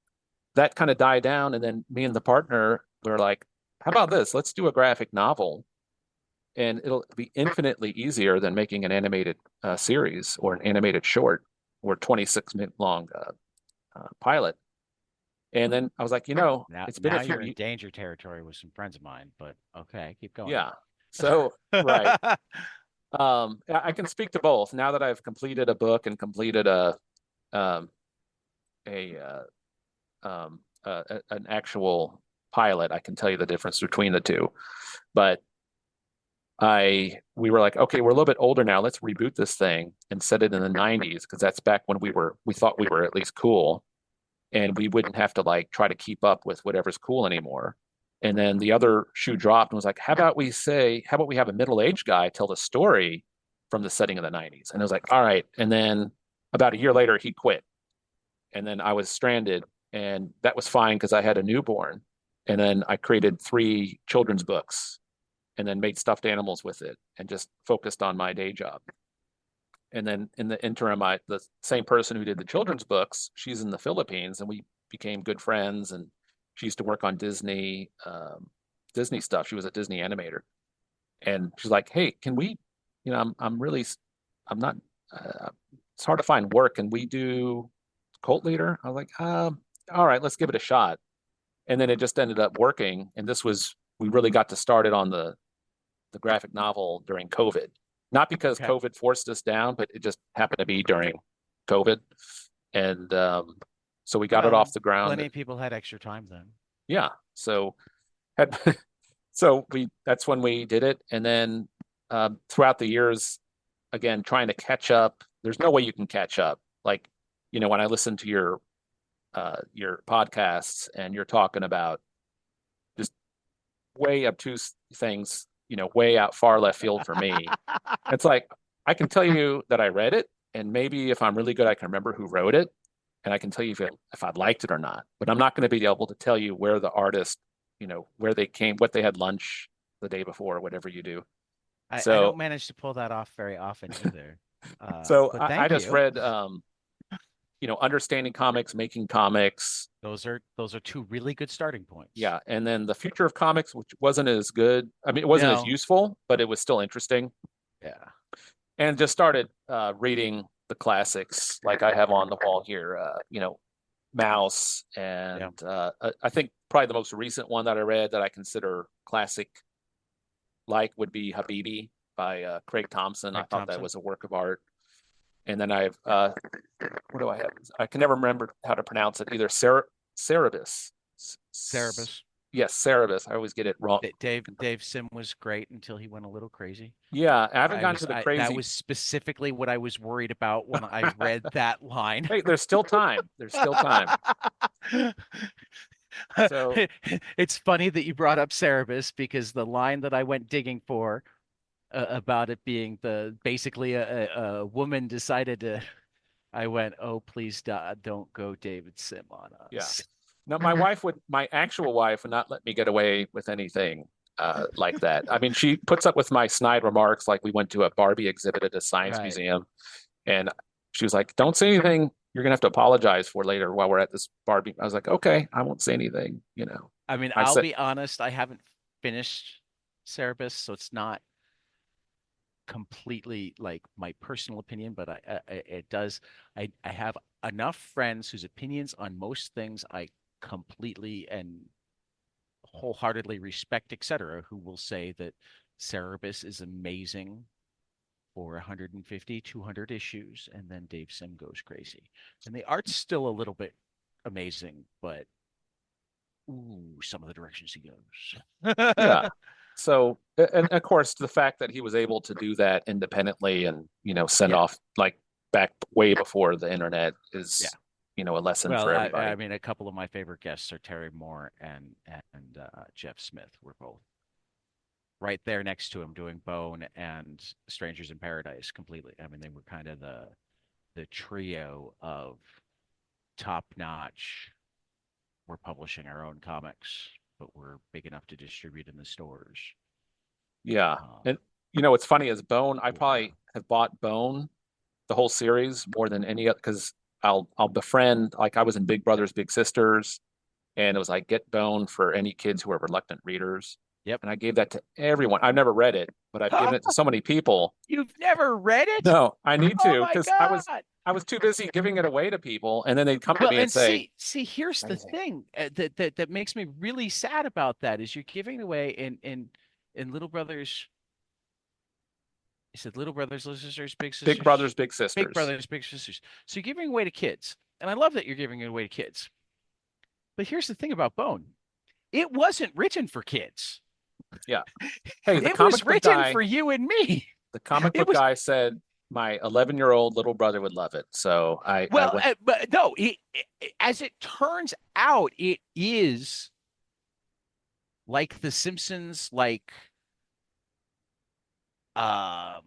that kind of died down, and then me and the partner were like, "How about this? Let's do a graphic novel." And it'll be infinitely easier than making an animated series or an animated short or 26-minute long pilot. And then I was like, now it's been a now few, you're in danger territory with some friends of mine, but okay, keep going. yeah. So, right. I can speak to both now that I've completed a book and completed um, a an actual pilot. I can tell you the difference between the two. But we were like, okay, we're a little bit older now. Let's reboot this thing and set it in the 90s because that's back when we thought we were at least cool, and we wouldn't have to like try to keep up with whatever's cool anymore. And then the other shoe dropped and was like, how about we have a middle-aged guy tell the story from the setting of the 90s? And I was like, all right. And then about a year later, he quit. And then I was stranded, and that was fine because I had a newborn. And then I created 3 children's books and then made stuffed animals with it and just focused on my day job. And then in the interim, the same person who did the children's books, she's in the Philippines, and we became good friends. And she used to work on Disney stuff. She was a Disney animator, and she's like, "Hey, can we? I'm not. It's hard to find work. Can we do Cult Leader?" I was like, all right, let's give it a shot." And then it just ended up working. And we really got to start it on the graphic novel during COVID. Not because Okay. COVID forced us down, but it just happened to be during COVID. And so we got it off Well, the ground. plenty of people had extra time then. Yeah. Had, so that's when we did it. And then throughout the years, again, trying to catch up. There's no way you can catch up. Like, when I listen to your podcasts and you're talking about just way obtuse things, way out far left field for me. It's like I can tell you that I read it, and maybe if I'm really good, I can remember who wrote it, and I can tell you if I liked it or not. But I'm not going to be able to tell you where the artist, where they came, what they had lunch the day before, whatever you do. I So, don't manage to pull that off very often either. so But I thank just you. read, understanding comics, making comics. Those are two really good starting points. Yeah, and then the future of comics, which wasn't as good. I mean, it wasn't as No. useful, but it was still interesting. Yeah. And just started reading the classics like I have on the wall here. Mouse, Yeah. and I think probably the most recent one that I read that I consider classic like would be Habibi by Craig Thompson. I Nick thought that Thompson. was a work of art. And then I've what do I have? I can never remember how to pronounce it either. Cerebus. Cerebus. Yes, Cerebus. I always get it wrong. Dave Sim was great until he went a little crazy. Yeah, I haven't I gotten was to the I that crazy. was specifically what I was worried about when I read that line. Hey, there's still time. There's still time. So It's funny that you brought up Cerebus because the line that I went digging for about it being the basically a woman decided to. I went, oh please don't go David Sim on yeah. us. No, my actual wife would not let me get away with anything like that. I mean, she puts up with my snide remarks. Like we went to a Barbie exhibit at a science Right. museum, and she was like, "Don't say anything. You're gonna have to apologize for later while we're at this Barbie." I was like, "Okay, I won't say anything." I mean, I I'll said, be honest, I haven't finished Cerebus, so it's not completely like my personal opinion, but it does. I have enough friends whose opinions on most things I completely and wholeheartedly respect, etc., who will say that Cerebus is amazing for 150, 200 issues, and then Dave Sim goes crazy. And the art's still a little bit amazing, but ooh, some of the directions he Yeah. goes. So, and of course, the fact that he was able to do that independently and, send Yeah, off like back way before the internet yeah. is, a lesson Well, for I everybody. mean, a couple of my favorite guests are Terry Moore and Jeff Smith. We're both right there next to him doing Bone and Strangers in Paradise completely. I mean, they were kind of the trio of top notch. We're publishing our own comics, but we're big enough to distribute in the stores. Yeah. Um, And, what's funny is Bone, I or probably have bought Bone, the whole series, more than any other, because I'll befriend, like I was in Big Brothers Big Sisters, and it was like get Bone for any kids who are reluctant readers. yep. And I gave that to everyone. I've never read it, but I've given it to so many people. You've never read it? No, I need Oh to, my because I was God. I was too busy giving it away to people, and then they'd come to Well, me and and say, see, here's the "Amazing." thing that makes me really sad about that is you're giving away in Little Brothers. I said Little Brothers, Little Sisters, Big Big Sisters, Brothers Big Big Sisters. Brothers, Big Sisters. So you're giving away to kids, and I love that you're giving it away to kids. But here's the thing about Bone: it wasn't written for kids. Yeah. Hey, It was written for you and me. the comic It book was guy said my 11-year-old little brother would love it. So I well, went. but no. As it turns out, it is like The Simpsons, like uh,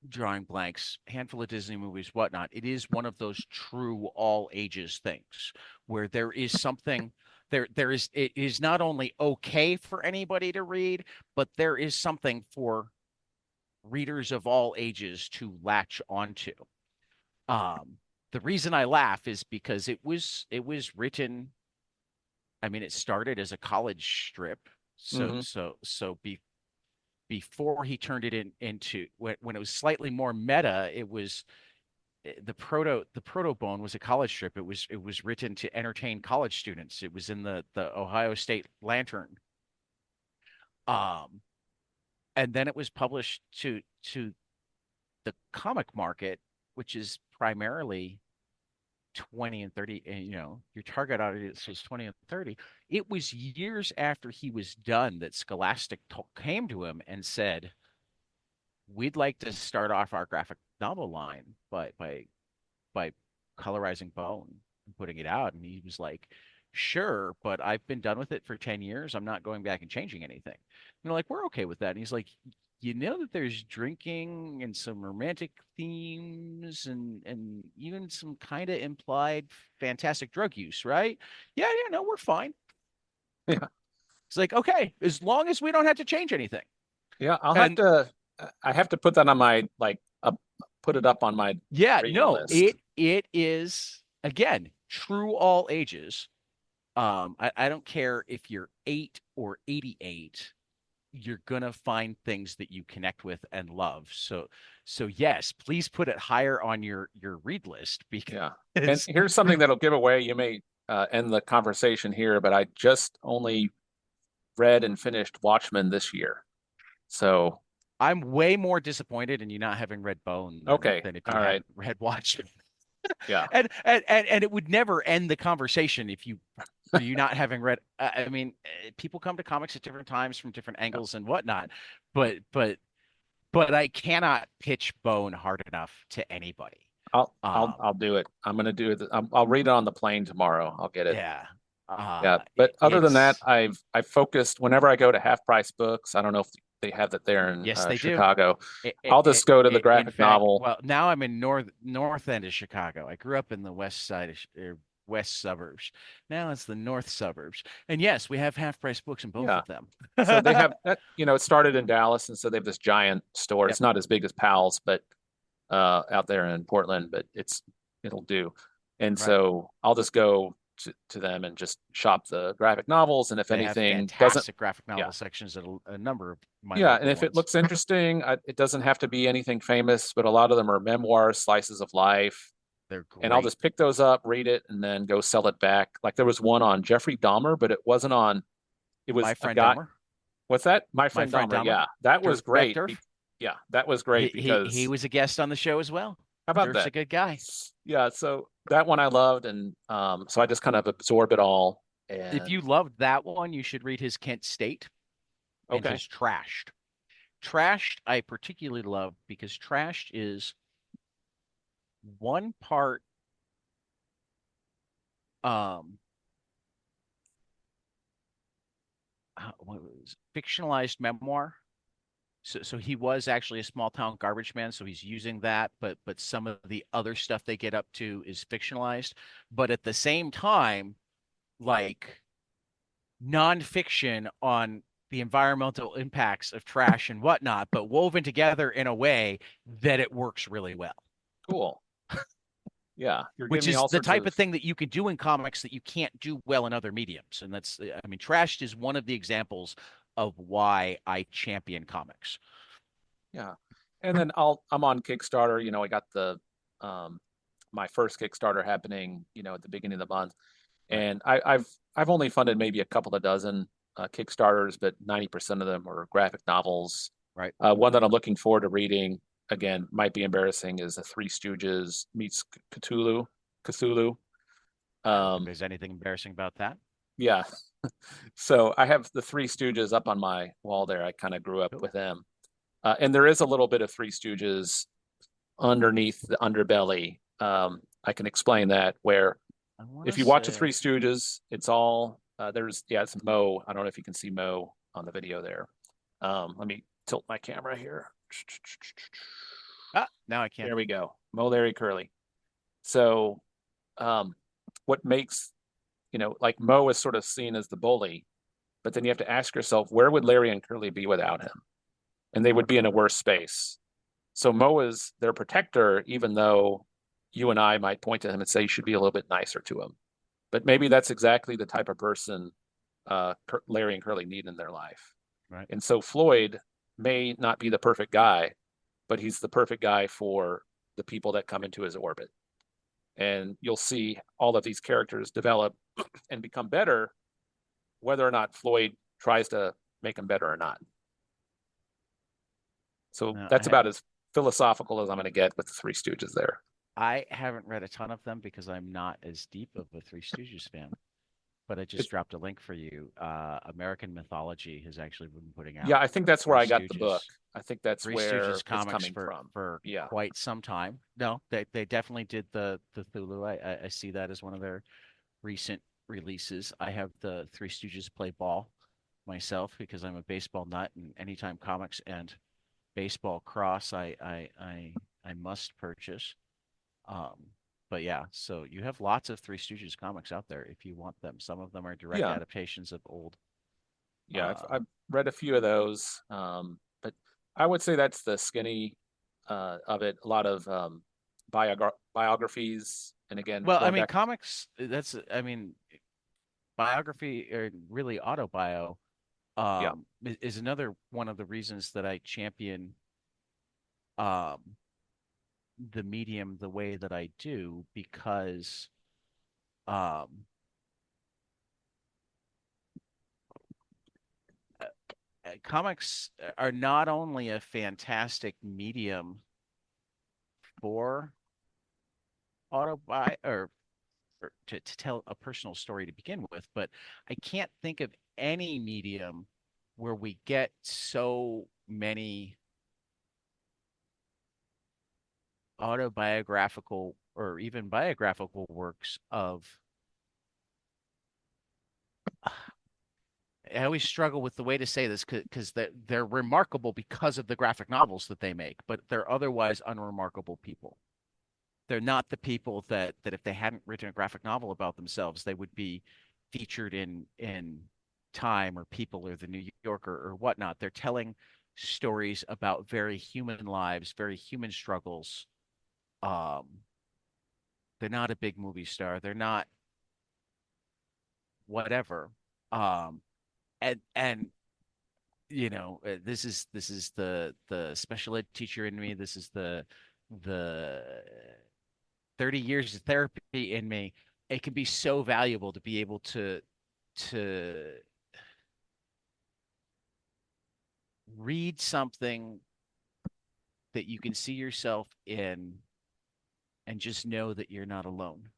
drawing blanks, handful of Disney movies, whatnot. It is one of those true all ages things where there is something there is it is not only okay for anybody to read, but there is something for readers of all ages to latch onto. Um, the reason I laugh is because it was written. I mean, it started as a college strip, so Mhm. so so be, before he turned it into when it was slightly more meta. It was the proto bone was a college strip. It was written to entertain college students. It was in the Ohio State Lantern. Um, and then it was published to the comic market, which is primarily 20 and 30, and your target audience was 20 and 30. It was years after he was done that Scholastic came to him and said, we'd like to start off our graphic novel line by colorizing Bone and putting it out. And he was like, sure, but I've been done with it for 10 years. I'm not going back and changing anything. And they're like, we're okay with that. And he's like, you know that there's drinking and some romantic themes and even some kind of implied fantastic drug use, right? Yeah, yeah, no, we're fine. Yeah. It's like, okay, as long as we don't have to change anything. Yeah. And I have to put that on my put it up on my yeah, reading no, list. it is again true all ages. I don't care if you're 8 or 88, you're gonna find things that you connect with and love. So yes, please put it higher on your read list Yeah. And because here's something that'll give away. You may end the conversation here, but I just only read and finished Watchmen this year. So, I'm way more disappointed in you not having read Bone okay. than if you All right. hadn't read Watchmen. Yeah. And it would never end the conversation if you for you not having read. I mean, people come to comics at different times from different Yeah. angles and whatnot, but I cannot pitch Bone hard enough to anybody. Um, I'll do it. I'm gonna do it. I'll read it on the plane tomorrow. I'll get it. yeah, Yeah. But other than that, it's I've focused whenever I go to Half Price Books. I don't know if they have that there in yes, they do. Chicago. I'll just go to the In graphic fact, novel. well, now I'm in north end of Chicago. I grew up in the west side west suburbs. Now it's the north suburbs. And yes, we have half price books in both Yeah. of them. So they have that, it started in Dallas, and so they have this giant store. Yep, It's not as big as Powell's, but out there in Portland, but it'll do. And right. so I'll just go to them and just shop the graphic novels. And if They have anything doesn't, fantastic graphic yeah, novel sections at a number of my yeah. And local if it ones. looks interesting, it doesn't have to be anything famous, but a lot of them are memoirs, slices of life. They're And I'll great. just pick those up, read it, and then go sell it back. Like there was one on Jeffrey Dahmer, but it wasn't on, it was My a friend guy. Dahmer, What's that? My my friend friend Dahmer. Dahmer, Yeah, that was Beck great. Durf. Yeah, that was He great he because was a guest on the show as well. how about Durf's that? a good guy. Yeah, so that one I loved, and so I just kind of absorb it all. If you And loved that one, you should read his Kent State and okay, his Trashed. Trashed, I particularly love because Trashed is one part um what was fictionalized memoir. So he was actually a small town garbage man, so he's using that, but some of the other stuff they get up to is fictionalized. But at the same time, like nonfiction on the environmental impacts of trash and whatnot, but woven together in a way that it works really well. cool. Yeah, you're giving Which me is all the sorts type of of thing that you can do in comics that you can't do well in other mediums. And that's, I mean, Trashed is one of the examples of why I champion comics. yeah. And then I'm on Kickstarter. I got the um my first Kickstarter happening, at the beginning of the month. Right, And I've only funded maybe a couple of dozen Kickstarters, but 90% of them are graphic novels. right. One that I'm looking forward to reading, again, might be embarrassing, is the Three Stooges meets Cthulhu. Cthulhu. I don't think Um, there's anything embarrassing about that. yeah. So I have the Three Stooges up on my wall there. I kind of grew up Cool. with them. And there is a little bit of Three Stooges underneath the underbelly. I can explain that, where I want if to you watch the say, Three Stooges, it's all yeah, it's Mo. I don't know if you can see Mo on the video there. Let me tilt my camera here. now I can. There we go. Mo, Larry, Curly. So, um, what makes, like Mo is sort of seen as the bully, but then you have to ask yourself, where would Larry and Curly be without him? And they would be in a worse space. So Mo is their protector, even though you and I might point to him and say you should be a little bit nicer to him. But maybe that's exactly the type of person Larry and Curly need in their life. Right. And so Floyd may not be the perfect guy, but he's the perfect guy for the people that come into his orbit. And you'll see all of these characters develop and become better, whether or not Floyd tries to make them better or not. So Now, that's about as philosophical as I'm going to get with the Three Stooges there. I haven't read a ton of them because I'm not as deep of a Three Stooges fan. But I It, just dropped a link for you. American Mythology has actually been putting yeah, out I think that's where Three I got the book. Stooges, I think that's Three where Stooges it's comics coming for from. for Yeah. quite some time. No, they definitely did the Thulu. I see that as one of their recent releases. I have the Three Stooges play ball myself because I'm a baseball nut, and anytime comics and baseball cross, I must purchase. Um, but yeah, so you have lots of Three Stooges comics out there if you want them. Some of them are direct Yeah. adaptations of old. Yeah. Uh, I've read a few of those. But I would say that's the skinny of it. A lot of biographies. And again, well, I going mean, back, comics. That's I mean, biography or really autobio yeah. is another one of the reasons that I champion um the medium the way that I do because um comics are not only a fantastic medium for autobi or to tell a personal story to begin with, but I can't think of any medium where we get so many autobiographical or even biographical works of I always struggle with the way to say this because they're remarkable because of the graphic novels that they make, but they're otherwise unremarkable people. They're not the people that if they hadn't written a graphic novel about themselves, they would be featured in Time or People or the New Yorker or whatnot. They're telling stories about very human lives, very human struggles. Um, they're not a big movie star. They're not. whatever. Um, and this is the special ed teacher in me. This is the 30 years of therapy in me. It can be so valuable to be able to read something that you can see yourself in and just know that you're not alone.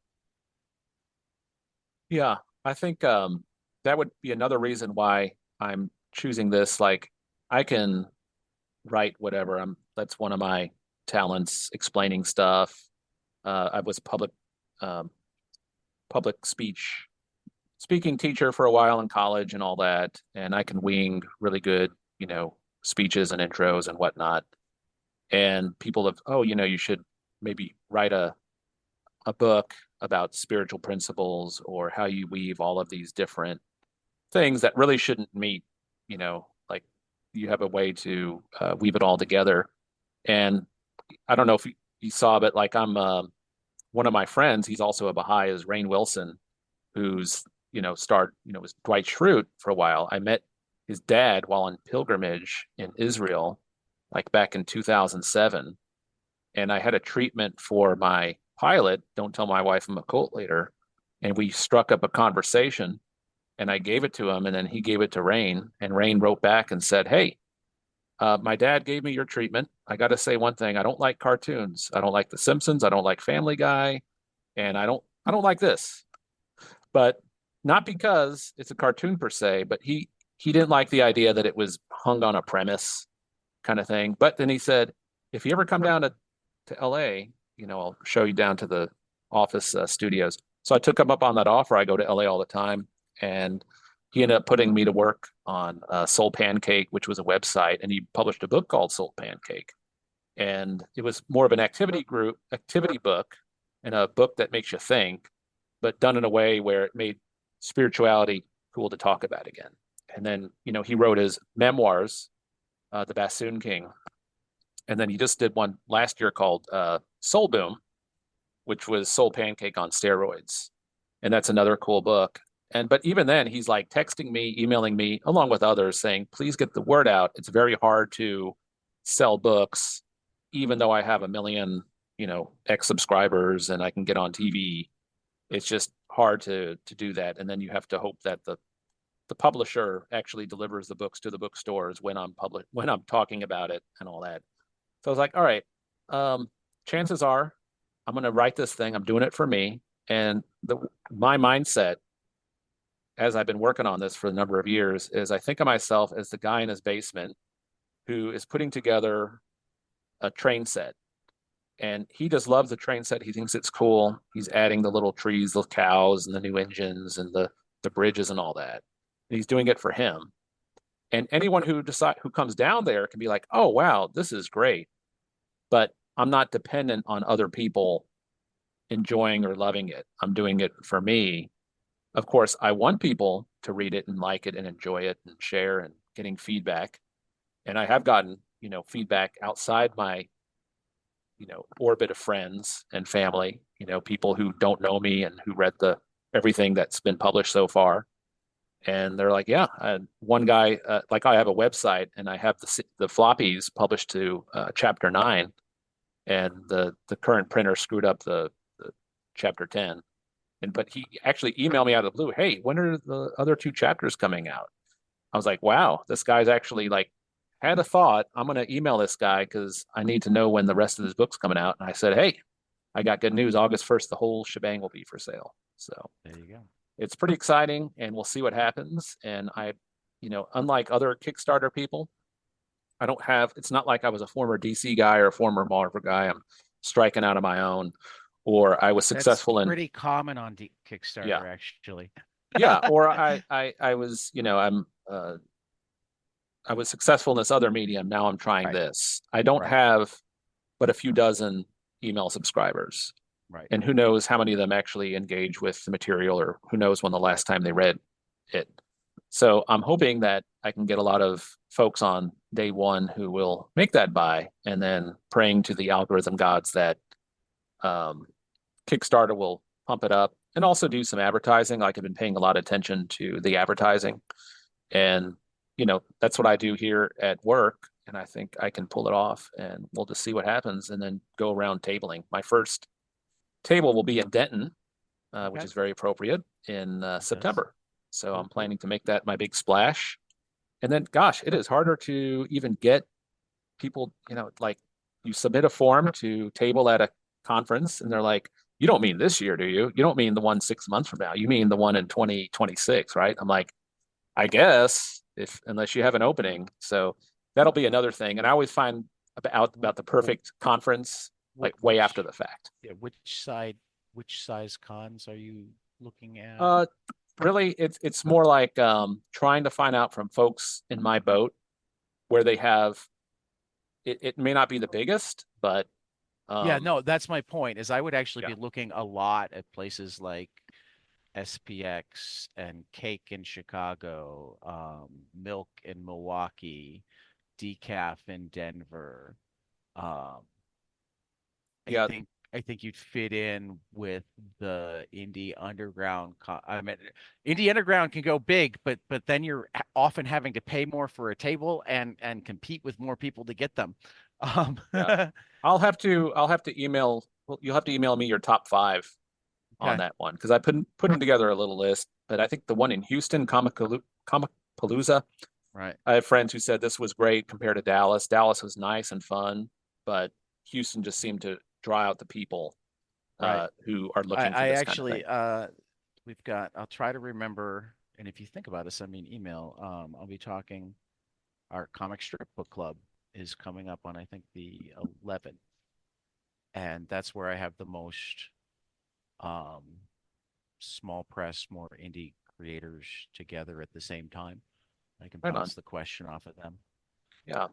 Yeah, I think that would be another reason why I'm choosing this. Like, I can write whatever. That's one of my talents, explaining stuff. I was um, public speaking teacher for a while in college and all that, and I can wing really good, speeches and intros and whatnot. And people have, oh, you should maybe write a book about spiritual principles or how you weave all of these different things that really shouldn't meet, like you have a way to weave it all together. And I don't know if you saw, but like one of my friends, he's also a Baha'i, is Rainn Wilson, who's, was Dwight Schrute for a while. I met his dad while on pilgrimage in Israel, like back in 2007. And I had a treatment for my pilot. Don't tell my wife I'm a cult leader. And we struck up a conversation and I gave it to him. And then he gave it to Rainn. And Rainn wrote back and said, hey, my dad gave me your treatment. I got to say one thing. I don't like cartoons. I don't like The Simpsons. I don't like Family Guy. And I don't like this. But not because it's a cartoon per se, but he didn't like the idea that it was hung on a premise kind of thing. But then he said, if you ever come down to LA, I'll show you down to the office studios. So I took him up on that offer. I go to LA all the time, and he ended up putting me to work on Soul Pancake, which was a website, and he published a book called Soul Pancake, and it was more of an activity book, and a book that makes you think, but done in a way where it made spirituality cool to talk about again. And then he wrote his memoirs, The Bassoon King, and then he just did one last year called Soul Boom, which was Soul Pancake on steroids. And that's another cool book. But even then, he's like texting me, emailing me, along with others, saying, please get the word out. It's very hard to sell books, even though I have a million, X subscribers and I can get on TV. It's just hard to do that. And then you have to hope that the publisher actually delivers the books to the bookstores when I'm talking about it and all that. So I was like, all right, chances are I'm going to write this thing. I'm doing it for me. And my mindset, as I've been working on this for a number of years, is I think of myself as the guy in his basement who is putting together a train set. And he just loves the train set. He thinks it's cool. He's adding the little trees, the cows, and the new engines, and the bridges, and all that. And he's doing it for him. And anyone who comes down there can be like, oh wow, this is great. But I'm not dependent on other people enjoying or loving it. I'm doing it for me. Of course, I want people to read it and like it and enjoy it and share and getting feedback. And I have gotten, feedback outside my, orbit of friends and family, people who don't know me and who read everything that's been published so far. And they're like, yeah. And one guy, like, I have a website and I have the floppies published to chapter 9, and the current printer screwed up the chapter 10. But he actually emailed me out of the blue, hey, when are the other 2 chapters coming out? I was like, wow, this guy's actually like had a thought. I'm going to email this guy because I need to know when the rest of his book's coming out. And I said, hey, I got good news. August 1st, the whole shebang will be for sale. So There you go. it's pretty exciting, and we'll see what happens. And unlike other Kickstarter people, it's not like I was a former DC guy or a former Marvel guy. I'm striking out on my own, or I was That's successful in, pretty common on yeah, Kickstarter, actually. yeah, or I was, I was successful in this other medium. Now I'm trying Right, this. I don't right, have but a few dozen email subscribers. right. And who knows how many of them actually engage with the material, or who knows when the last time they read it. So I'm hoping that I can get a lot of folks on day one who will make that buy, and then praying to the algorithm gods that um, Kickstarter will pump it up and also do some advertising. Like I've been paying a lot of attention to the advertising, and that's what I do here at work. And I think I can pull it off, and we'll just see what happens, and then go around tabling. My first table will be in Denton, which Okay. is very appropriate in Yes. September. So Cool, I'm cool. planning to make that my big splash. And then, gosh, it is harder to even get people, like you submit a form to table at a conference and they're like, you don't mean this year, do you? You don't mean the one 6 months from now. You mean the one in 2026, right? I'm like, I guess if unless you have an opening. So that'll be another thing. And I always find about the perfect conference What like way after which the fact. yeah, which size cons are you looking at? Uh Really it's more like trying to find out from folks in my boat where they have it may not be the biggest, but Yeah, um no, that's my point, is I would actually yeah. be looking a lot at places like SPX and Cake in Chicago, Milk in Milwaukee, Decaf in Denver. Um, Yeah, I think you'd fit in with the indie underground. I mean, indie underground can go big, but then you're often having to pay more for a table and compete with more people to get them. yeah. I'll have to email well, you'll have to email me your top five on Okay, that one because I putting together a little list. But I think the one in Houston, Comicpalooza, right, I have friends who said this was great compared to Dallas. Dallas was nice and fun, but Houston just seemed to draw out the people right. who are looking for I this kind of thing. actually we've got, I'll try to remember, and if you think about it, send me an email. I'll be talking, our comic strip book club is coming up on I think the 11th, and that's where I have the most um small press, more indie creators together at the same time. I can Right on. bounce the question off of them. Yeah.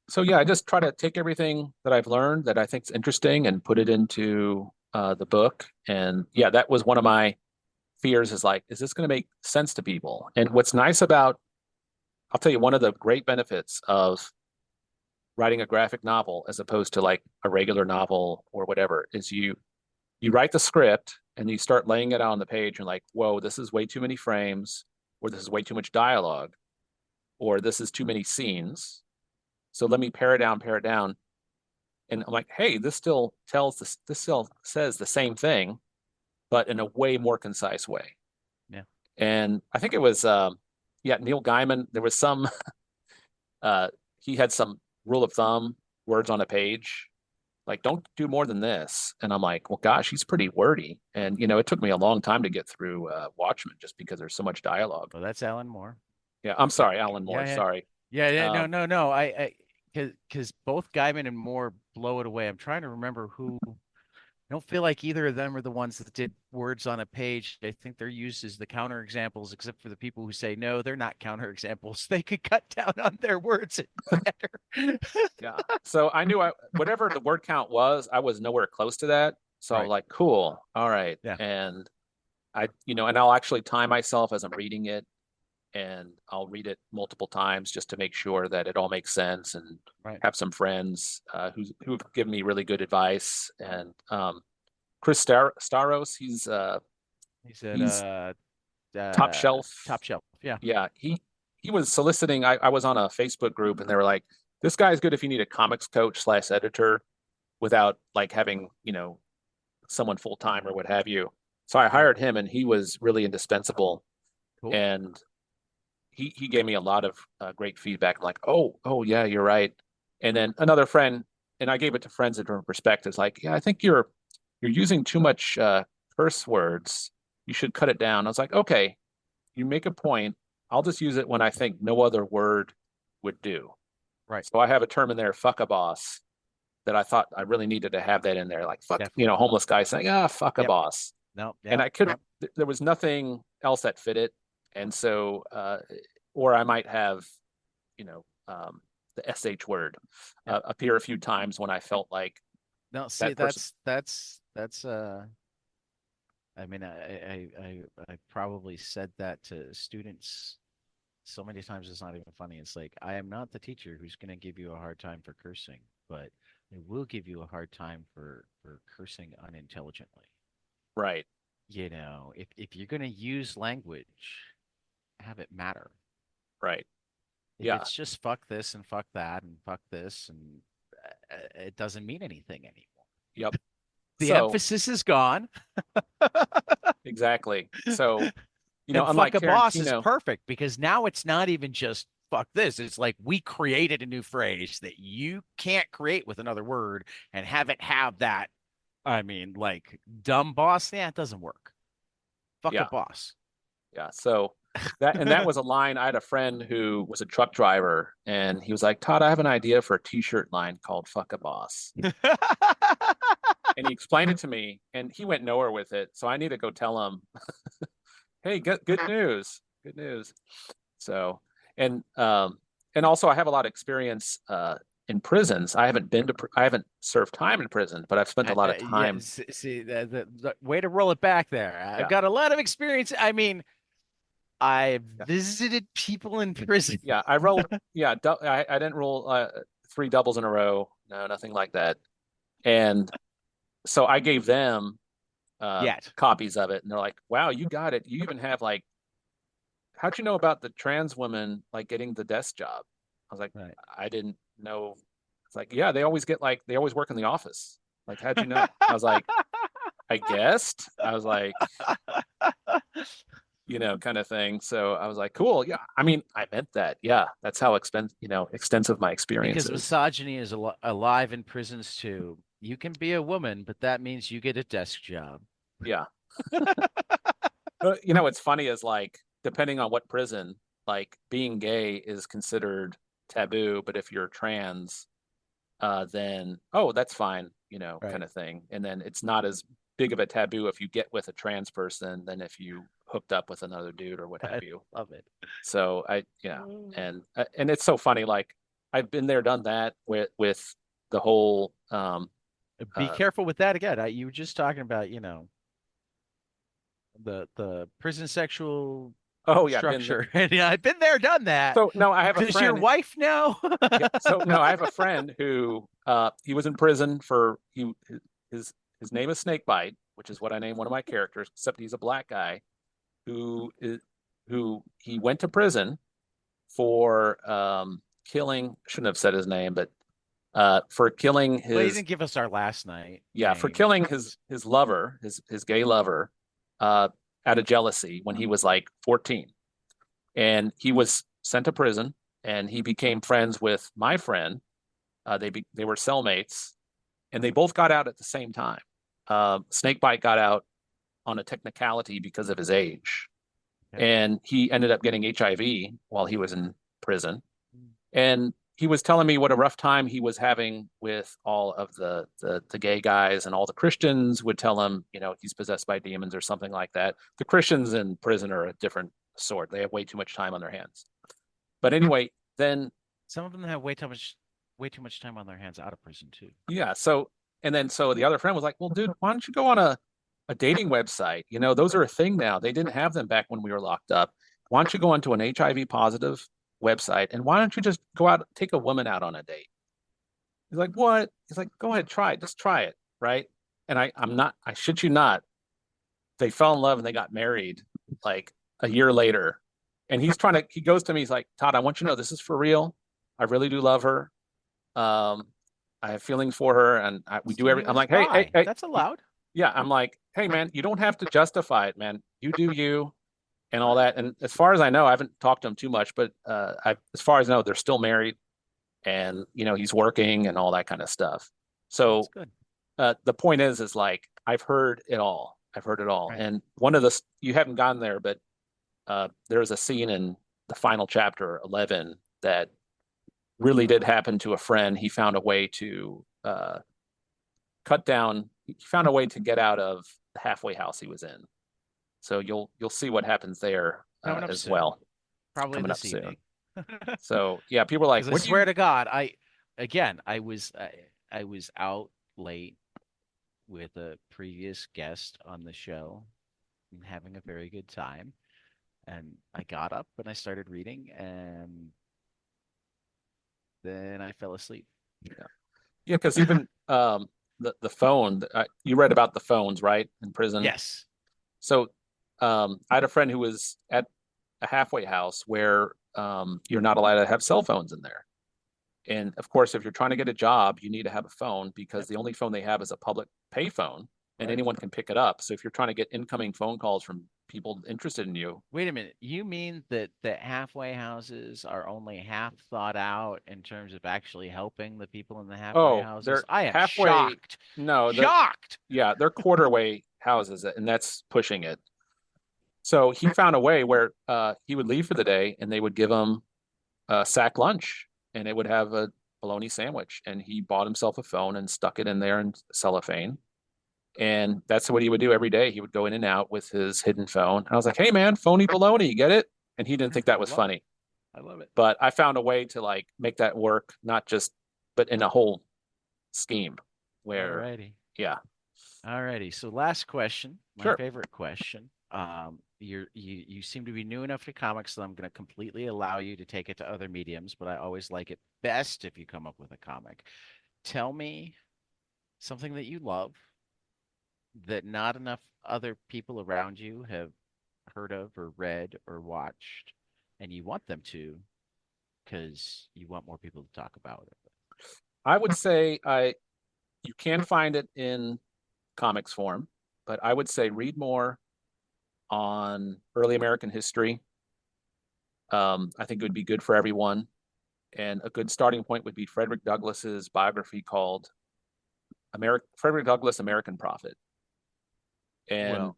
So yeah, I just try to take everything that I've learned that I think is interesting and put it into the book. And yeah, that was one of my fears is like, is this going to make sense to people? And what's nice about, I'll tell you, one of the great benefits of writing a graphic novel as opposed to like a regular novel or whatever is you write the script and you start laying it out on the page and like, whoa, this is way too many frames, or this is way too much dialogue, or this is too many scenes. So let me pare it down. And I'm like, hey, this still says the same thing, but in a way more concise way. Yeah. And I think it was yeah, Neil Gaiman, there was some uh he had some rule of thumb, words on a page, like don't do more than this. And I'm like, well, gosh, he's pretty wordy. And it took me a long time to get through Watchmen just because there's so much dialogue. Well, that's Alan Moore. Yeah, I'm Yeah, sorry, Alan Moore. yeah, Sorry. yeah, yeah. No, Um, no, no. Because both Gaiman and Moore blow it away. I'm trying to remember who. I don't feel like either of them are the ones that did words on a page. I think they're used as the counterexamples, except for the people who say no, they're not counterexamples. They could cut down on their words better. yeah. So I knew whatever the word count was, I was nowhere close to that. So I was Right. like, cool, all right. Yeah. And and I'll actually time myself as I'm reading it, and I'll read it multiple times just to make sure that it all makes sense, and Right. have some friends who've given me really good advice. And Chris Staros, He said, he's top shelf. top shelf. Yeah. Yeah, he was soliciting. I was on a Facebook group, and they were like, "This guy's good if you need a comics coach slash editor without like having someone full time or what have you." So I Right. hired him, and he was really indispensable. Cool. And he gave me a lot of great feedback. I'm like, oh yeah, you're right. And then another friend, and I gave it to friends in different perspectives. Like, yeah, I think you're using too much curse words. You should cut it down. I was like, okay, you make a point. I'll just use it when I think no other word would do. Right. So I have a term in there, fuck a boss, that I thought I really needed to have that in there. Like fuck, Definitely. homeless guy saying, fuck a Yep. boss. No. And Yep. I could Yep. there was nothing else that fit it. And so or I might have, you know, the SH word Yep. appear a few times when I felt like No, see, that person. that's I mean, I probably said that to students so many times it's not even funny. It's like I am not the teacher who's going to give you a hard time for cursing, but I will give you a hard time for cursing unintelligently. Right. if you're going to use language, have it matter. Right. If Yeah. it's just fuck this and fuck that and fuck this and it doesn't mean anything anymore. Yep. The So emphasis is gone. exactly. So, And fuck unlike a boss is Tarantino, perfect because now it's not even just fuck this. It's like we created a new phrase that you can't create with another word and have it have that. I mean, like dumb boss. Yeah, it doesn't work. Fuck a yeah, boss. yeah. So that was a line. I had a friend who was a truck driver, and he was like, "Todd, I have an idea for a T-shirt line called "Fuck a Boss." And he explained it to me, and he went nowhere with it. So I need to go tell him, "Hey, good news, good news." So, and um, and also I have a lot of experience in prisons. I haven't served time in prison, but I've spent a lot of Yeah, time. see, the way to roll it back there. I've Yeah, got a lot of experience. I mean, I yeah, visited people in prison. yeah. I rolled. Yeah, I didn't roll three doubles in a row. No, nothing like that. And so I gave them Yet. copies of it, and they're like, "Wow, you got it. You even have like, how'd you know about the trans women like getting the desk job?" I was like, Right. "I didn't know." It's like, "Yeah, they always work in the office." Like, how'd you know? I was like, "I guessed." I was like, kind of thing. So I was like, "Cool, yeah." I mean, I meant that. Yeah, that's how extensive my experience Because is. misogyny is alive in prisons too. You can be a woman, but that means you get a desk job. Yeah. What's funny is like, depending on what prison, like being gay is considered taboo, but if you're trans, then oh, that's fine, kind Right. of thing. And then it's not as big of a taboo if you get with a trans person than if you hooked up with another dude or what have I you. love it. So and it's so funny. Like I've been there, done that with the whole Be uh careful with that again. You were just talking about, the prison sexual oh yeah, been there. structure. And yeah, I've been there, done that. So no, I have a Does your friend. wife know? Yeah. So no, I have a friend who he was in prison for his his name is Snakebite, which is what I named one of my characters, except he's a black guy who is who he went to prison for killing, shouldn't have said his name, but for killing Well, you his didn't give us our last night yeah, for name. killing his lover, his gay lover, uh out of jealousy when he was like 14. And he was sent to prison and he became friends with my friend. They were cellmates, and they both got out at the same time. Snakebite got out on a technicality because of his age, Okay. and he ended up getting HIV while he was in prison. And he was telling me what a rough time he was having with all of the gay guys, and all the Christians would tell him, he's possessed by demons or something like that. The Christians in prison are a different sort. They have way too much time on their hands. But anyway, then Some of them have way too much time on their hands out of prison too. yeah, so the other friend was like, "Well, dude, why don't you go on a dating website? Those are a thing now. They didn't have them back when we were locked up. Why don't you go onto an HIV positive website and why don't you just go out, take a woman out on a date?" He's like, "What?" He's like, "Go ahead, try it. Just try it." Right. And I'm not, I shit you not, they fell in love and they got married like a year later. And he goes to me, he's like, "Todd, I want you to know this is for real. I really do love her. Um, I have feelings for her, and we do every." I'm like, "Hey, hey, Try. hey, That's allowed. yeah." I'm like, "Hey, man, you don't have to justify it, man. You do you, and all that." And as far as I know, I haven't talked to him too much, but as far as I know, they're still married, and he's working and all that kind of stuff. That's So good. the point is like I've heard it all. I've heard it all, Right. and you haven't gone there, but there's a scene in the final chapter 11 that really did happen to a friend. He found a way to cut down. He found a way to get out of the halfway house he was in. So you'll see what happens there Coming up as soon. well, Probably coming up this soon. evening. So yeah, people are like, Because I "What do swear you?" to God, I was out late with a previous guest on the show and having a very good time. And I got up and I started reading, and then I fell asleep. Yeah, yeah, because even the phone. You read about the phones, right, in prison? Yes. So I had a friend who was at a halfway house where you're not allowed to have cell phones in there. And of course, if you're trying to get a job, you need to have a phone because Yep. the only phone they have is a public pay phone and Right. anyone can pick it up. So if you're trying to get incoming phone calls from people interested in you, Wait a minute. You mean that halfway houses are only half thought out in terms of actually helping the people in the halfway oh, houses? they're I am halfway. shocked. No, Shocked. they're quarter way houses and that's pushing it. So he found a way where he would leave for the day and they would give him a sack lunch and it would have a bologna sandwich. And he bought himself a phone and stuck it in there in cellophane. And that's what he would do every day. He would go in and out with his hidden phone. And I was like, hey, man, phony baloney, you get it? And he didn't think that I was love it. funny. I love it. But I found a way to like make that work, not just, but in a whole scheme where, Alrighty. yeah, Alrighty. So last question, my sure. favorite question. You seem to be new enough to comics that I'm going to completely allow you to take it to other mediums, but I always like it best if you come up with a comic. Tell me something that you love that not enough other people around you have heard of or read or watched, and you want them to because you want more people to talk about it. I would say you can find it in comics form, but I would say read more on early American history. I think it would be good for everyone. And a good starting point would be Frederick Douglass's biography called Frederick Douglass, American Prophet. And Well,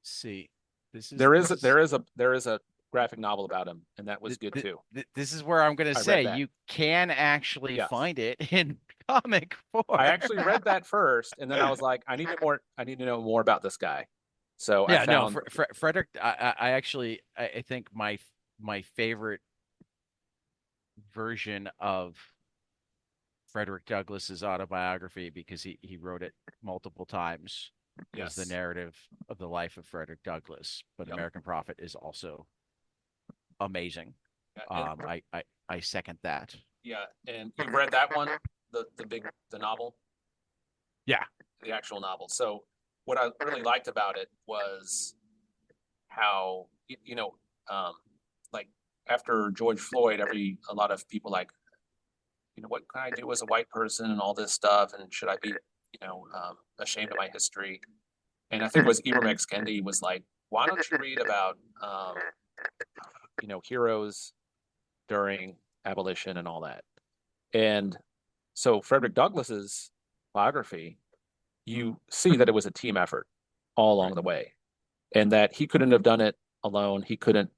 see, this is there is this is there is a graphic novel about him, and that was good too. this is where I'm going to I read say that. you can actually Yes, find it in comic I form. actually read that first, and then I was like, I need more. I need to know more about this guy. So I Yeah, no, found Frederick. I actually, I think my favorite version of Frederick Douglass's autobiography, because he wrote it multiple times, was the yes, narrative of the life of Frederick Douglass. But yep, American Prophet is also amazing. and I second that. yeah, and you read that one, the novel, Yeah. the actual novel. So what I really liked about it was how um, like after George Floyd, a lot of people like, what can I do as a white person and all this stuff, and should I be, ashamed of my history? And I think it was Ibram X. Kendi was like, why don't you read about, heroes during abolition and all that? And so Frederick Douglass's biography, you see that it was a team effort all along Right. the way, and that he couldn't have done it alone. They couldn't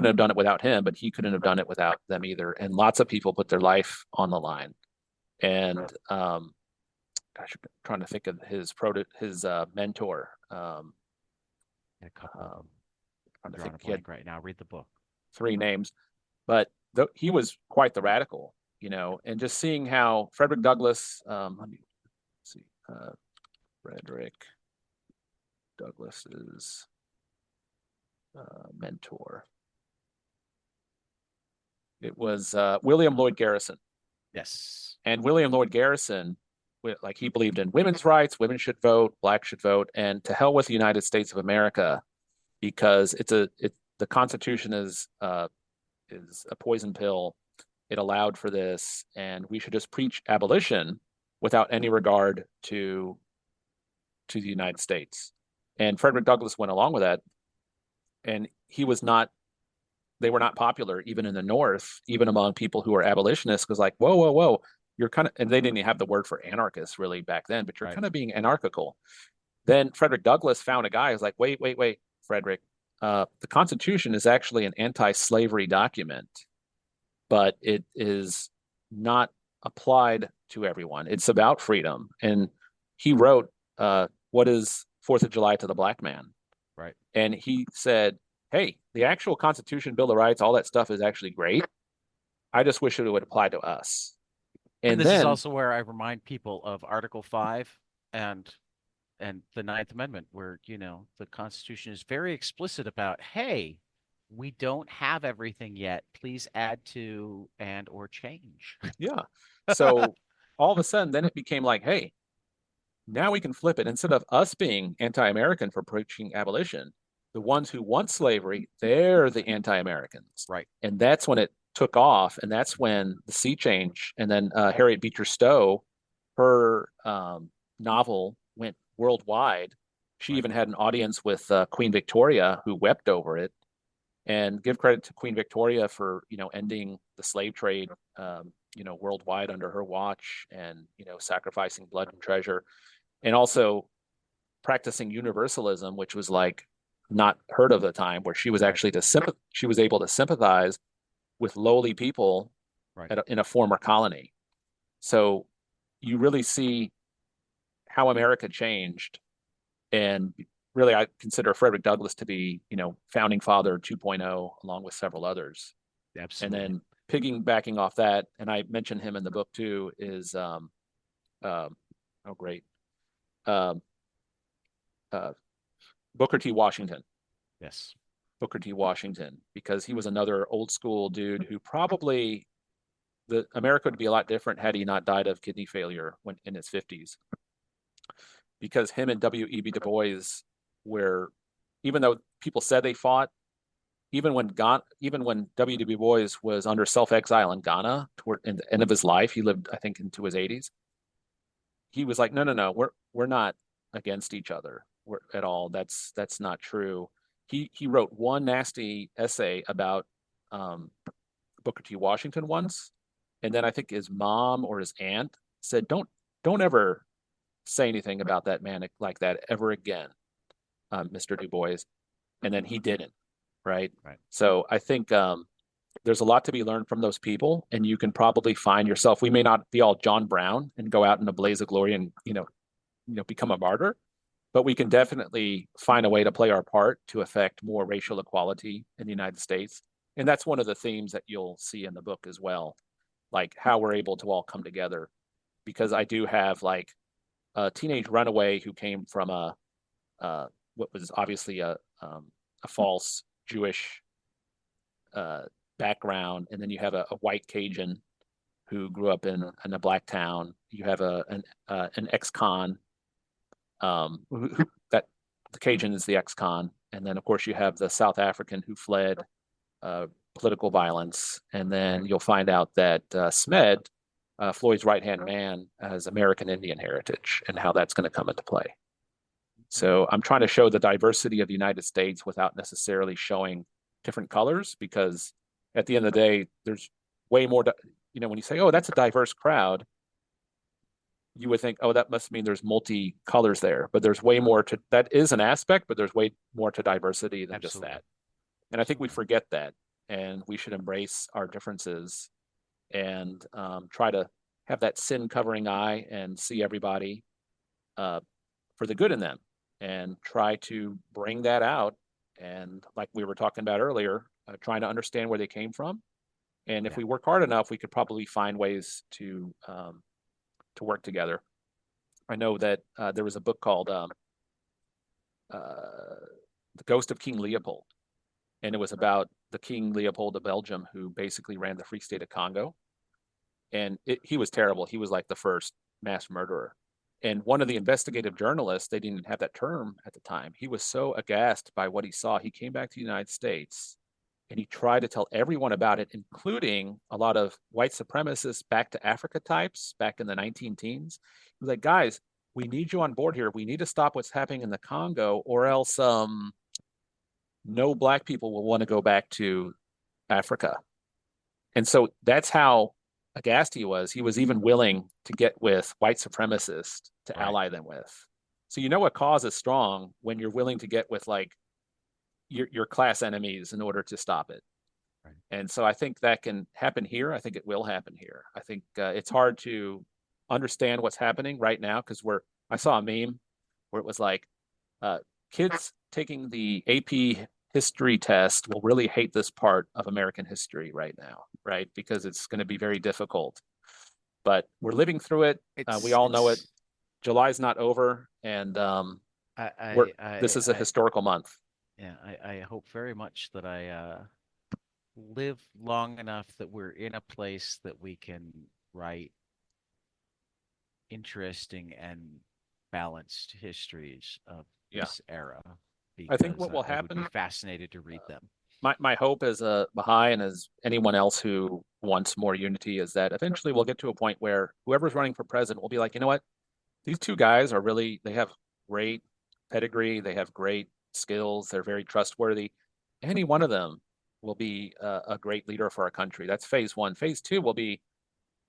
have done it without him, but he couldn't have done it without them either. And lots of people put their life on the line. And gosh, I'm trying to think of his mentor. A couple of Um, them. I'm trying to drawing think, a he had blank right now. Read the book. three names, but he was quite the radical, and just seeing how Frederick Douglass, let me see, Frederick Douglass's mentor. It was William Lloyd Garrison. Yes. And William Lloyd Garrison, like he believed in women's rights, women should vote, blacks should vote, and to hell with the United States of America because the Constitution is a poison pill. It allowed for this, and we should just preach abolition without any regard to the United States. And Frederick Douglass went along with that, and he was not. They were not popular even in the North, even among people who were abolitionists, because like, whoa, whoa, whoa, you're kind of, and they didn't even have the word for anarchist really back then, but you're Right. kind of being anarchical. Then Frederick Douglass found a guy who's like, wait, wait, wait, Frederick, the Constitution is actually an anti-slavery document, but it is not applied to everyone. It's about freedom. And he wrote, what is Fourth of July to the black man? Right. And he said, hey, the actual Constitution, Bill of Rights, all that stuff is actually great. I just wish it would apply to us. And And this is then, also where I remind people of Article 5 and the Ninth Amendment, where, the Constitution is very explicit about, hey, we don't have everything yet. Please add to and or change. yeah. So all of a sudden, then it became like, hey, Now we can flip it. Instead of us being anti-American for preaching abolition, the ones who want slavery, they're the anti-Americans. Right. And that's when it took off. And that's when the sea change. And then Harriet Beecher Stowe, her novel went worldwide. She Right. even had an audience with Queen Victoria, who wept over it. And give credit to Queen Victoria for, ending the slave trade, worldwide under her watch, and, sacrificing blood and treasure, and also practicing universalism, which was like not heard of at the time, where she was Right. actually she was able to sympathize with lowly people Right. in a former colony. So you really see how America changed. And really, I consider Frederick Douglass to be, founding father 2.0, along with several others. And Absolutely. then piggybacking off that, and I mentioned him in the book too, is um, oh great, um, uh, Booker T. Washington. Yes. Booker T. Washington, because he was another old school dude who probably the America would be a lot different had he not died of kidney failure when in his 50s. Because him and W.E.B. Du Bois were, even though people said they fought, even when W.E.B. Du Bois was under self-exile in Ghana toward in the end of his life, he lived, I think, into his 80s. He was like, no, no, no, we're not against each other at all. That's not true. He wrote one nasty essay about um, Booker T. Washington once, and then I think his mom or his aunt said, don't ever say anything about that man like that ever again, Mr. Du Bois. And then he didn't, right? Right. So I think there's a lot to be learned from those people, and you can probably find yourself. We may not be all John Brown and go out in a blaze of glory and become a martyr, but we can definitely find a way to play our part to affect more racial equality in the United States. And that's one of the themes that you'll see in the book as well, like how we're able to all come together. Because I do have like a teenage runaway who came from what was obviously a false Jewish uh, background, and then you have a white Cajun who grew up in a black town. You have an ex-con, that the Cajun is the ex-con, and then of course you have the South African who fled uh, political violence, and then you'll find out that Smed, Floyd's right-hand man, has American Indian heritage, and how that's going to come into play. So I'm trying to show the diversity of the United States without necessarily showing different colors, because at the end of the day, there's way more. When you say, "Oh, that's a diverse crowd," you would think, "Oh, that must mean there's multi colors there." But there's way more to that is an aspect, but there's way more to diversity than just Absolutely. that. And I think we Absolutely. forget that, and we should embrace our differences and try to have that sin covering eye and see everybody uh, for the good in them, and try to bring that out. And like we were talking about earlier, trying to understand where they came from. And if Yeah. we work hard enough, we could probably find ways to work together. I know that there was a book called uh, "The Ghost of King Leopold," and it was about the King Leopold of Belgium, who basically ran the Free State of Congo. And he was terrible. He was like the first mass murderer. And one of the investigative journalists, they didn't have that term at the time. He was so aghast by what he saw. He came back to the United States and he tried to tell everyone about it, including a lot of white supremacists back to Africa types back in the 19 teens. He was like, guys, we need you on board here. We need to stop what's happening in the Congo, or else no black people will want to go back to Africa. And so that's how aghast he was. He was even willing to get with white supremacists to Right. ally them with. So you know a cause is strong when you're willing to get with like your class enemies in order to stop it. Right. And so I think that can happen here. I think it will happen here. I think it's hard to understand what's happening right now because I saw a meme where it was like uh, kids taking the AP history test will really hate this part of American history right now, right? Because it's going to be very difficult. But we're living through it. We all know it. It's July's not over, and I we're I this I is a I historical month. yeah, I hope very much that I live long enough that we're in a place that we can write interesting and balanced histories of Yeah. this era I think because what will I would be happen, fascinated to read them. my hope as a Baha'i and as anyone else who wants more unity is that eventually we'll get to a point where whoever's running for president will be like, you know what? These two guys are really, they have great pedigree, they have great skills, they're very trustworthy. Any one of them will be a great leader for our country. That's phase one. Phase two will be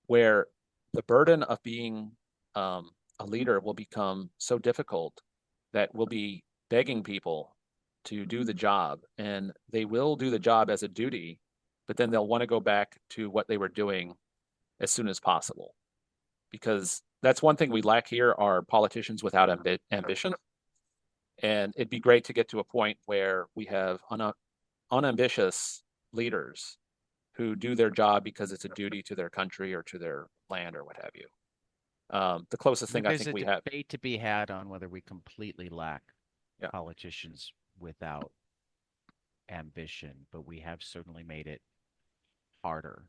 where the burden of being a leader will become so difficult that we'll be begging people to do the job, and they will do the job as a duty, but then they'll want to go back to what they were doing as soon as possible. Because that's one thing we lack here are politicians without ambition. And it'd be great to get to a point where we have unambitious leaders who do their job because it's a duty to their country or to their land or what have you. The closest thing I There's think a we have, debate to be had on whether we completely lack yeah, politicians without ambition, but we have certainly made it harder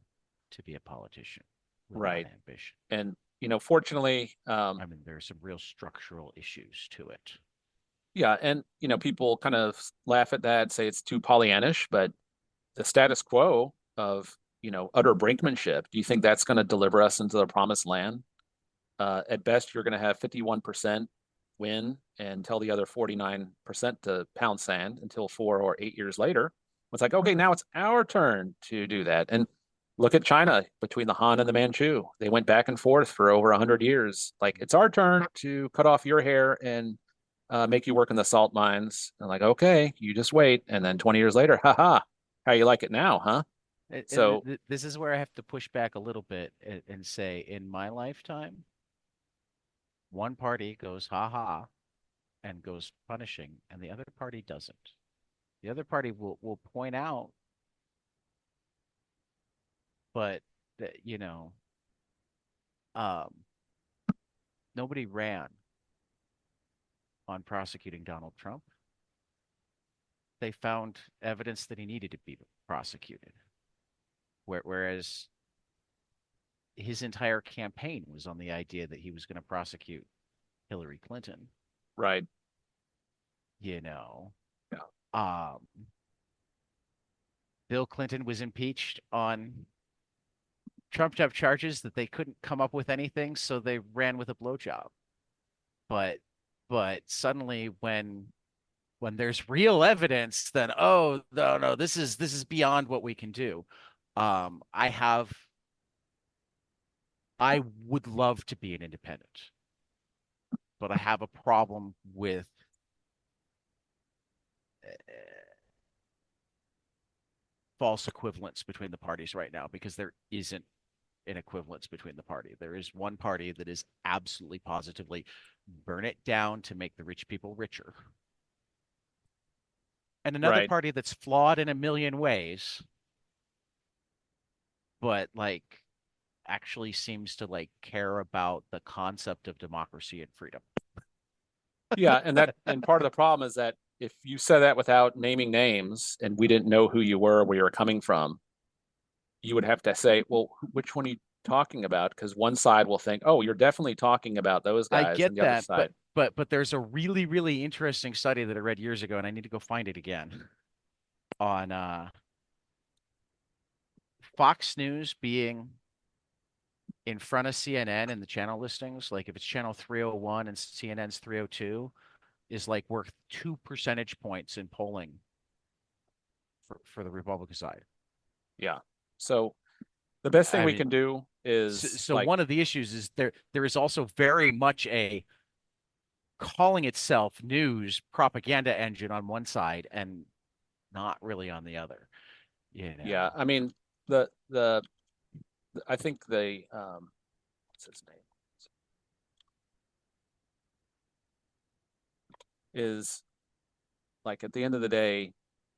to be a politician without right. ambition. And fortunately, I mean, there are some real structural issues to it. yeah, and people kind of laugh at that, say it's too Pollyannish, but the status quo of utter brinkmanship, do you think that's going to deliver us into the promised land? At best, you're going to have 51% win and tell the other 49% to pound sand until 4 or 8 years later. It's like, okay, now it's our turn to do that. And look at China between the Han and the Manchu. They went back and forth for over 100 years. Like, it's our turn to cut off your hair and make you work in the salt mines. And like, okay, you just wait. And then 20 years later, haha, how you like it now, huh? And So, this is where I have to push back a little bit and say, in my lifetime, one party goes ha ha and goes punishing, and the other party doesn't. The other party will point out, but that um, nobody ran on prosecuting Donald Trump. They found evidence that he needed to be prosecuted, whereas his entire campaign was on the idea that he was going to prosecute Hillary Clinton. right. You know, Yeah. um, Bill Clinton was impeached on trumped up charges that they couldn't come up with anything, so they ran with a blowjob. But but suddenly when there's real evidence, then oh no, this is beyond what we can do. I have I would love to be an independent, but I have a problem with false equivalence between the parties right now because there isn't an equivalence between the party. There is one party that is absolutely positively burn it down to make the rich people richer. And another Right. party that's flawed in a million ways, but like actually seems to like care about the concept of democracy and freedom. Yeah, and part of the problem is that if you said that without naming names and we didn't know who you were, where you were coming from, you would have to say, well, which one are you talking about? Because one side will think, oh, you're definitely talking about those I guys, get and the other that, but side, but there's a really really interesting study that I read years ago, and I need to go find it again on Fox News being in front of CNN in the channel listings. Like if it's channel 301 and CNN's 302, is like worth 2 percentage points in polling for the Republican side. yeah. So the best thing I we mean, can do so, is so like, one of the issues is there is also very much a calling itself news propaganda engine on one side and not really on the other. You yeah, know, I mean, the I think the what's his name is like at the end of the day,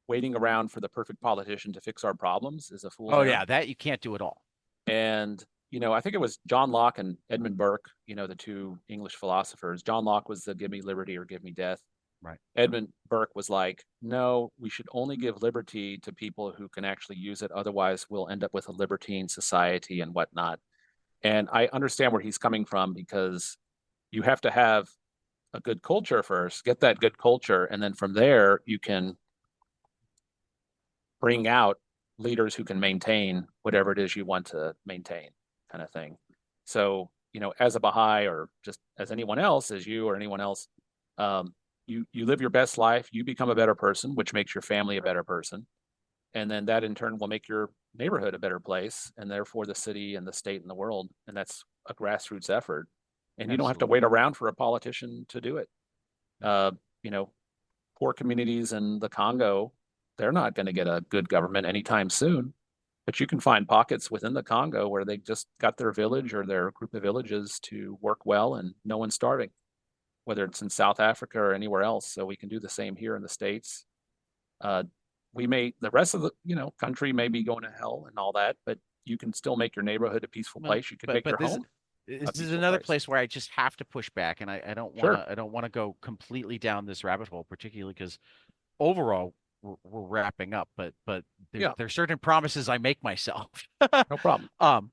waiting around for the perfect politician to fix our problems is a fool's oh errand. yeah, that you can't do at all. And, I think it was John Locke and Edmund Burke, the two English philosophers. John Locke was the give me liberty or give me death. Right. Edmund Burke was like, no, we should only give liberty to people who can actually use it. Otherwise, we'll end up with a libertine society and whatnot. And I understand where he's coming from because you have to have a good culture first, get that good culture, and then from there you can bring out leaders who can maintain whatever it is you want to maintain, kind of thing. So, as a Baha'i or just as anyone else, as you or anyone else, you live your best life, you become a better person, which makes your family a better person. And then that in turn will make your neighborhood a better place, and therefore the city and the state and the world. And that's a grassroots effort. And you don't have to wait Absolutely. around for a politician to do it. Uh, you know, poor communities in the Congo, they're not going to get a good government anytime soon. But you can find pockets within the Congo where they just got their village or their group of villages to work well and no one's starving, whether it's in South Africa or anywhere else. So we can do the same here in the States. Uh, the rest of the, country may be going to hell and all that, but you can still make your neighborhood a peaceful Well, place. You can but make but your this home a this is peaceful another place. place where I just have to push back, and Sure. I don't want to go completely down this rabbit hole, particularly because overall we're wrapping up, but Yeah, there's certain promises I make myself. no problem. Um,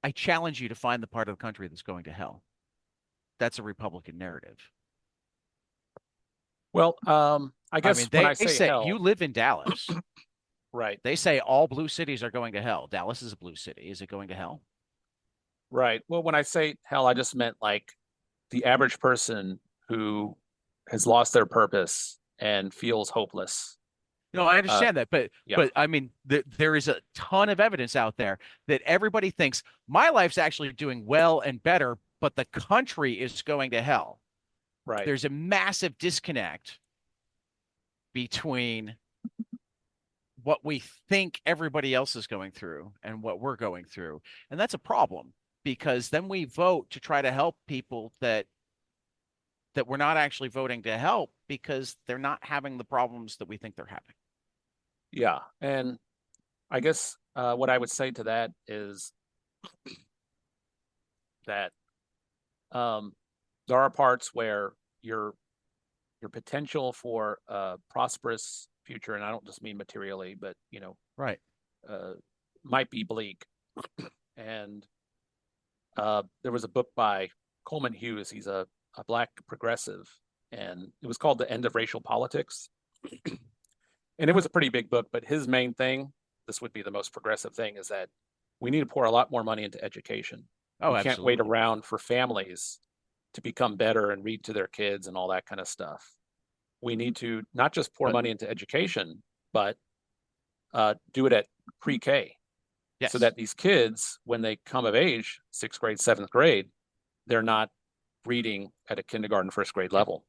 I challenge you to find the part of the country that's going to hell. That's a Republican narrative. Well, I I guess mean, when I they say say you hell, live in Dallas. right, They say all blue cities are going to hell. Dallas is a blue city. Is it going to hell? right. Well, when I say hell, I just meant like the average person who has lost their purpose and feels hopeless. No, I Uh, understand that, yeah, but I mean, there is a ton of evidence out there that everybody thinks my life's actually doing well and better, but the country is going to hell. right. There's a massive disconnect between what we think everybody else is going through and what we're going through. And that's a problem because then we vote to try to help people that we're not actually voting to help because they're not having the problems that we think they're having. Yeah. And I guess what I would say to that is that um, there are parts where your your potential for a prosperous future, and I don't just mean materially, but Right. uh, might be bleak. And there was a book by Coleman Hughes. He's a black progressive, and it was called The End of Racial Politics. And it was a pretty big book, but his main thing, this would be the most progressive thing, is that we need to pour a lot more money into education. Oh, We can't wait absolutely. around for families to become better and read to their kids and all that kind of stuff. We need to not just pour But money into education, but do it at pre-K, so yes. that these kids, when they come of age, sixth grade, seventh grade, they're not reading at a kindergarten, first grade Yep. level.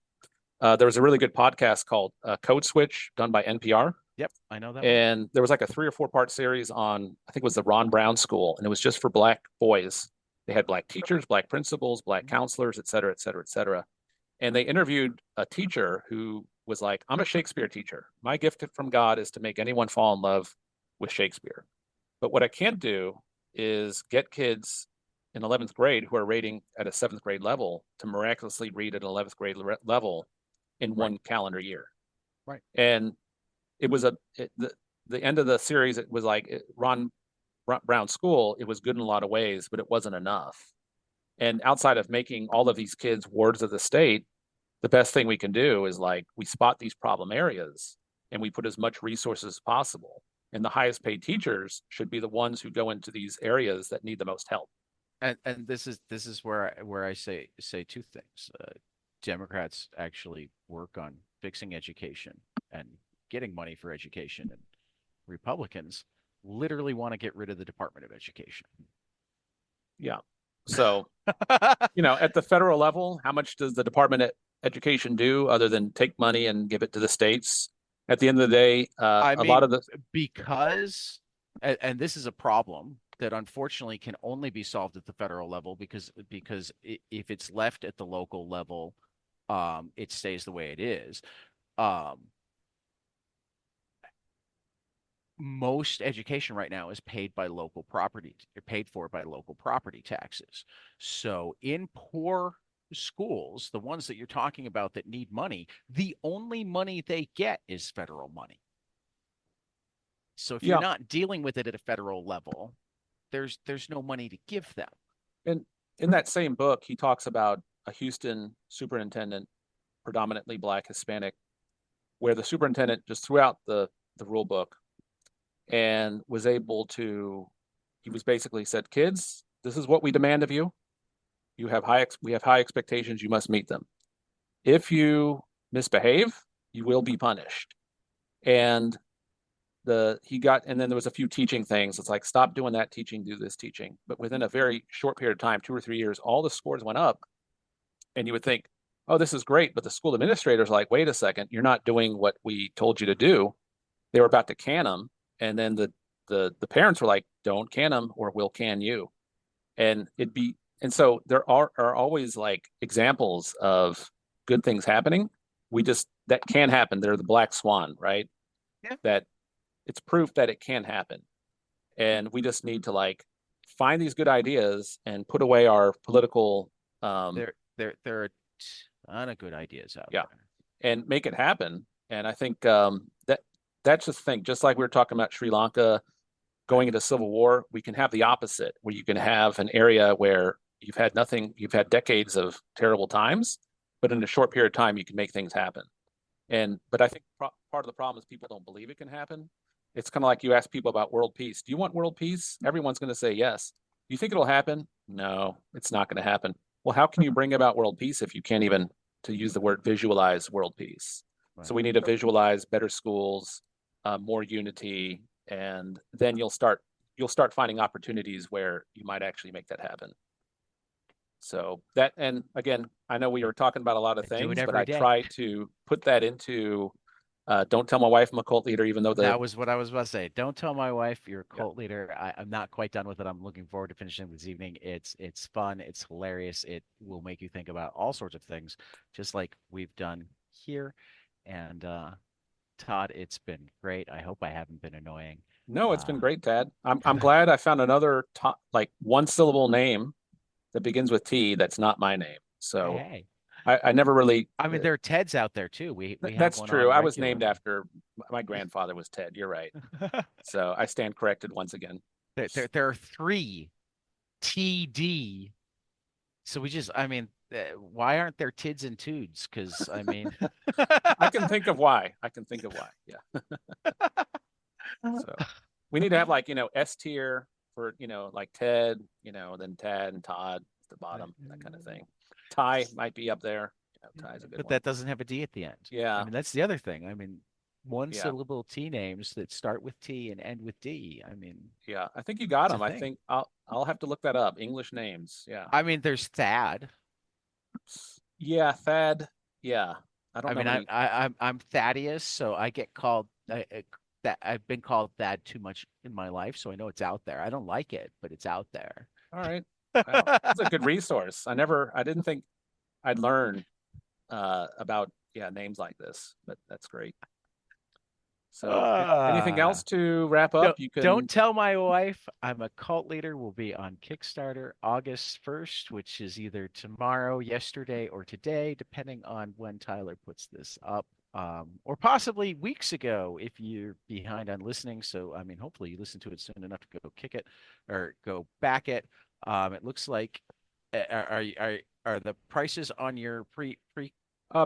There was a really good podcast called Code Switch done by NPR. Yep. I know that one. And there was like a 3 or 4 part series on, I think it was the Ron Brown School, and it was just for black boys. They had black teachers, black principals, black counselors, et cetera, et cetera, et cetera. And they interviewed a teacher who was like, I'm a Shakespeare teacher. My gift from God is to make anyone fall in love with Shakespeare. But what I can't do is get kids in 11th grade who are rating at a 7th grade level to miraculously read at an 11th grade level in Right. one calendar year. Right. And it was the end of the series. It was like Ron Brown School. It was good in a lot of ways, but it wasn't enough. And outside of making all of these kids wards of the state, the best thing we can do is like we spot these problem areas and we put as much resources as possible. And the highest paid teachers should be the ones who go into these areas that need the most help. And this is where I say two things. Democrats actually work on fixing education and getting money for education, and Republicans literally want to get rid of the Department of Education. Yeah. So, at the federal level, how much does the Department of Education do other than take money and give it to the states? At the end of the day, I a lot mean, of the, because and this is a problem that unfortunately can only be solved at the federal level because if it's left at the local level, it stays the way it is. Um, most education right now is paid for by local property taxes. So in poor schools, the ones that you're talking about that need money, the only money they get is federal money. So if you're yeah. not dealing with it at a federal level, there's no money to give them. And in that same book, he talks about a Houston superintendent, predominantly Black, Hispanic, where the superintendent just threw out the rule book and was able to. He was basically said, "Kids, this is what we demand of you. We have high expectations. You must meet them. If you misbehave, you will be punished." And and then there was a few teaching things. It's like, stop doing that teaching, do this teaching. But within a very short period of time, 2 or 3 years, all the scores went up. And you would think, oh, this is great. But the school administrators are like, wait a second, you're not doing what we told you to do. They were about to can them. And then the parents were like, don't can them or we'll can you. And so there are always like examples of good things happening. That can happen. They're the black swan, right? Yeah. That it's proof that it can happen. And we just need to like find these good ideas and put away our political There are a ton of good ideas out yeah, there. and make it happen. And I think that's just the thing. Just like we were talking about Sri Lanka going into civil war, we can have the opposite, where you can have an area where you've had decades of terrible times, but in a short period of time, you can make things happen. But I think part of the problem is people don't believe it can happen. It's kind of like you ask people about world peace. Do you want world peace? Everyone's going to say yes. Do you think it'll happen? No, it's not going to happen. Well, how can you bring about world peace if you can't even, to use the word, visualize world peace? Right. So we need to visualize better schools, more unity, and then you'll start finding opportunities where you might actually make that happen. So and again, I know we were talking about a lot of Do it things, but every I day. try to put that into don't tell my wife I'm a cult leader, even though That was what I was about to say. Don't tell my wife you're a yeah, cult leader. I'm not quite done with it. I'm looking forward to finishing this evening. It's fun. It's hilarious. It will make you think about all sorts of things, just like we've done here. And Todd, it's been great. I hope I haven't been annoying. no, it's Uh, been great, Tad. I'm glad I found another like one syllable name that begins with T that's not my name. hey, So hey. I never really. I mean, there are Teds out there too. We have That's one true. on I was named regularly. after my grandfather was Ted. You're right. So I stand corrected once again. There are three TD. So I mean, why aren't there Tids and Tudes? Because I mean, I can think of why. I can think of why. Yeah. So we need to have like, S tier for, like Ted, then Tad and Todd at the bottom, that kind of thing. Ty might be up there. Ty's a good but one. that doesn't have a D at the end. I Yeah. mean, that's the other thing. I mean, one Yeah. syllable T names that start with T and end with D. I mean, Yeah. I think you got it's a them. I thing. think I'll have to look that up. English names. Yeah. I mean, there's Thad. Yeah. Thad. Yeah. I don't I know mean, any. I'm Thaddeus, so I get called that. I've been called Thad too much in my life, so I know it's out there. I don't like it, but it's out there. All right. Well, that's a good resource. I didn't think I'd learn about, yeah, names like this, but that's great. So anything else Ah. to wrap up? You Don't can, tell my wife I'm a cult leader will be on Kickstarter August 1st, which is either tomorrow, yesterday, or today, depending on when Tyler puts this up. Or possibly weeks ago if you're behind on listening. So, I mean, hopefully you listen to it soon enough to go kick it or go back it. It looks like are the prices on your pre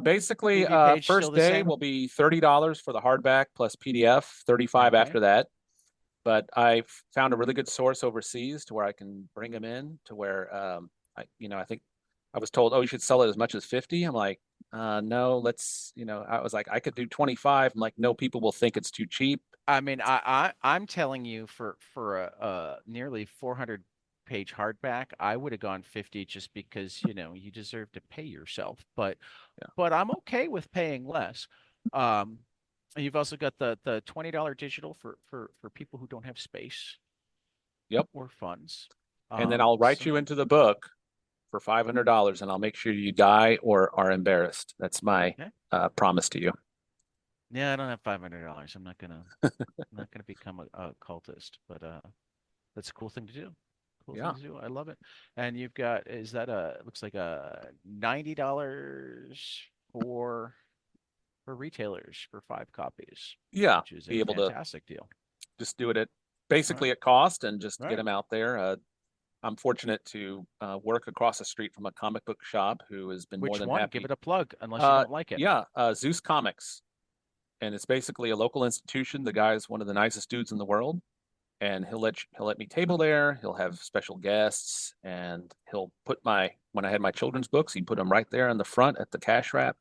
basically, preview page still first the day same? will be $30 for the hardback plus PDF, 35 Okay. after that. But I found a really good source overseas to where I can bring them in to where, I think I was told, oh, you should sell it as much as 50. I'm like, no, I was like, I could do 25. I'm like, no, people will think it's too cheap. I mean, I'm telling you for a nearly 400 page hardback, I would have gone 50 just because, you deserve to pay yourself. But Yeah. but I'm okay with paying less. Um, and you've also got the $20 digital for people who don't have space Yep. or funds. And then I'll write So you into the book for $500 and I'll make sure you die or are embarrassed. That's my yeah, promise to you. yeah, I don't have $500. I'm not gonna become a cultist, but that's a cool thing to do. Cool thing Yeah. to do. I love it. And you've got, is that it looks like a $90 for retailers for 5 copies, Yeah. which is a Be able to fantastic deal. just do it at All right. basically at cost and just get Right. them out there. I'm fortunate to work across the street from a comic book shop who has been more Which than one? Give happy. it a plug, unless you don't like it. Yeah, Zeus Comics, and it's basically a local institution. The guy's one of the nicest dudes in the world, and he'll let me table there. He'll have special guests, and he'll put my when I had my children's books, he put them right there in the front at the cash wrap,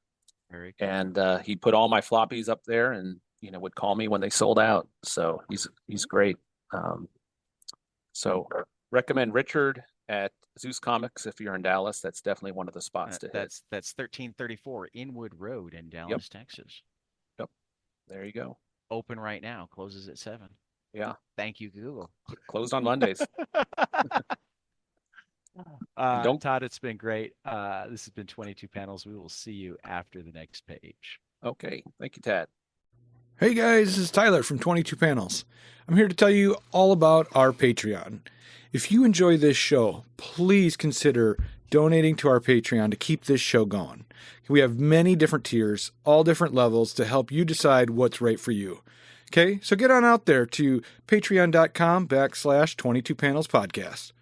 Very cool. and he put all my floppies up there, and would call me when they sold out. So he's great. Um, so recommend Richard at Zeus Comics if you're in Dallas. That's definitely one of the spots to hit. That's 1334 Inwood Road in Yep. Dallas, Texas. Yep. There you go. Open right now. Closes at 7. Yeah. Thank you, Google. Closed on Mondays. Don't Todd, it's been great. This has been 22 Panels. We will see you after the next page. Okay. Thank you, Tad. Hey guys, this is Tyler from 22 Panels. I'm here to tell you all about our Patreon. If you enjoy this show, please consider donating to our Patreon to keep this show going. We have many different tiers, all different levels to help you decide what's right for you. Okay, so get on out there to patreon.com/22 Panels Podcast.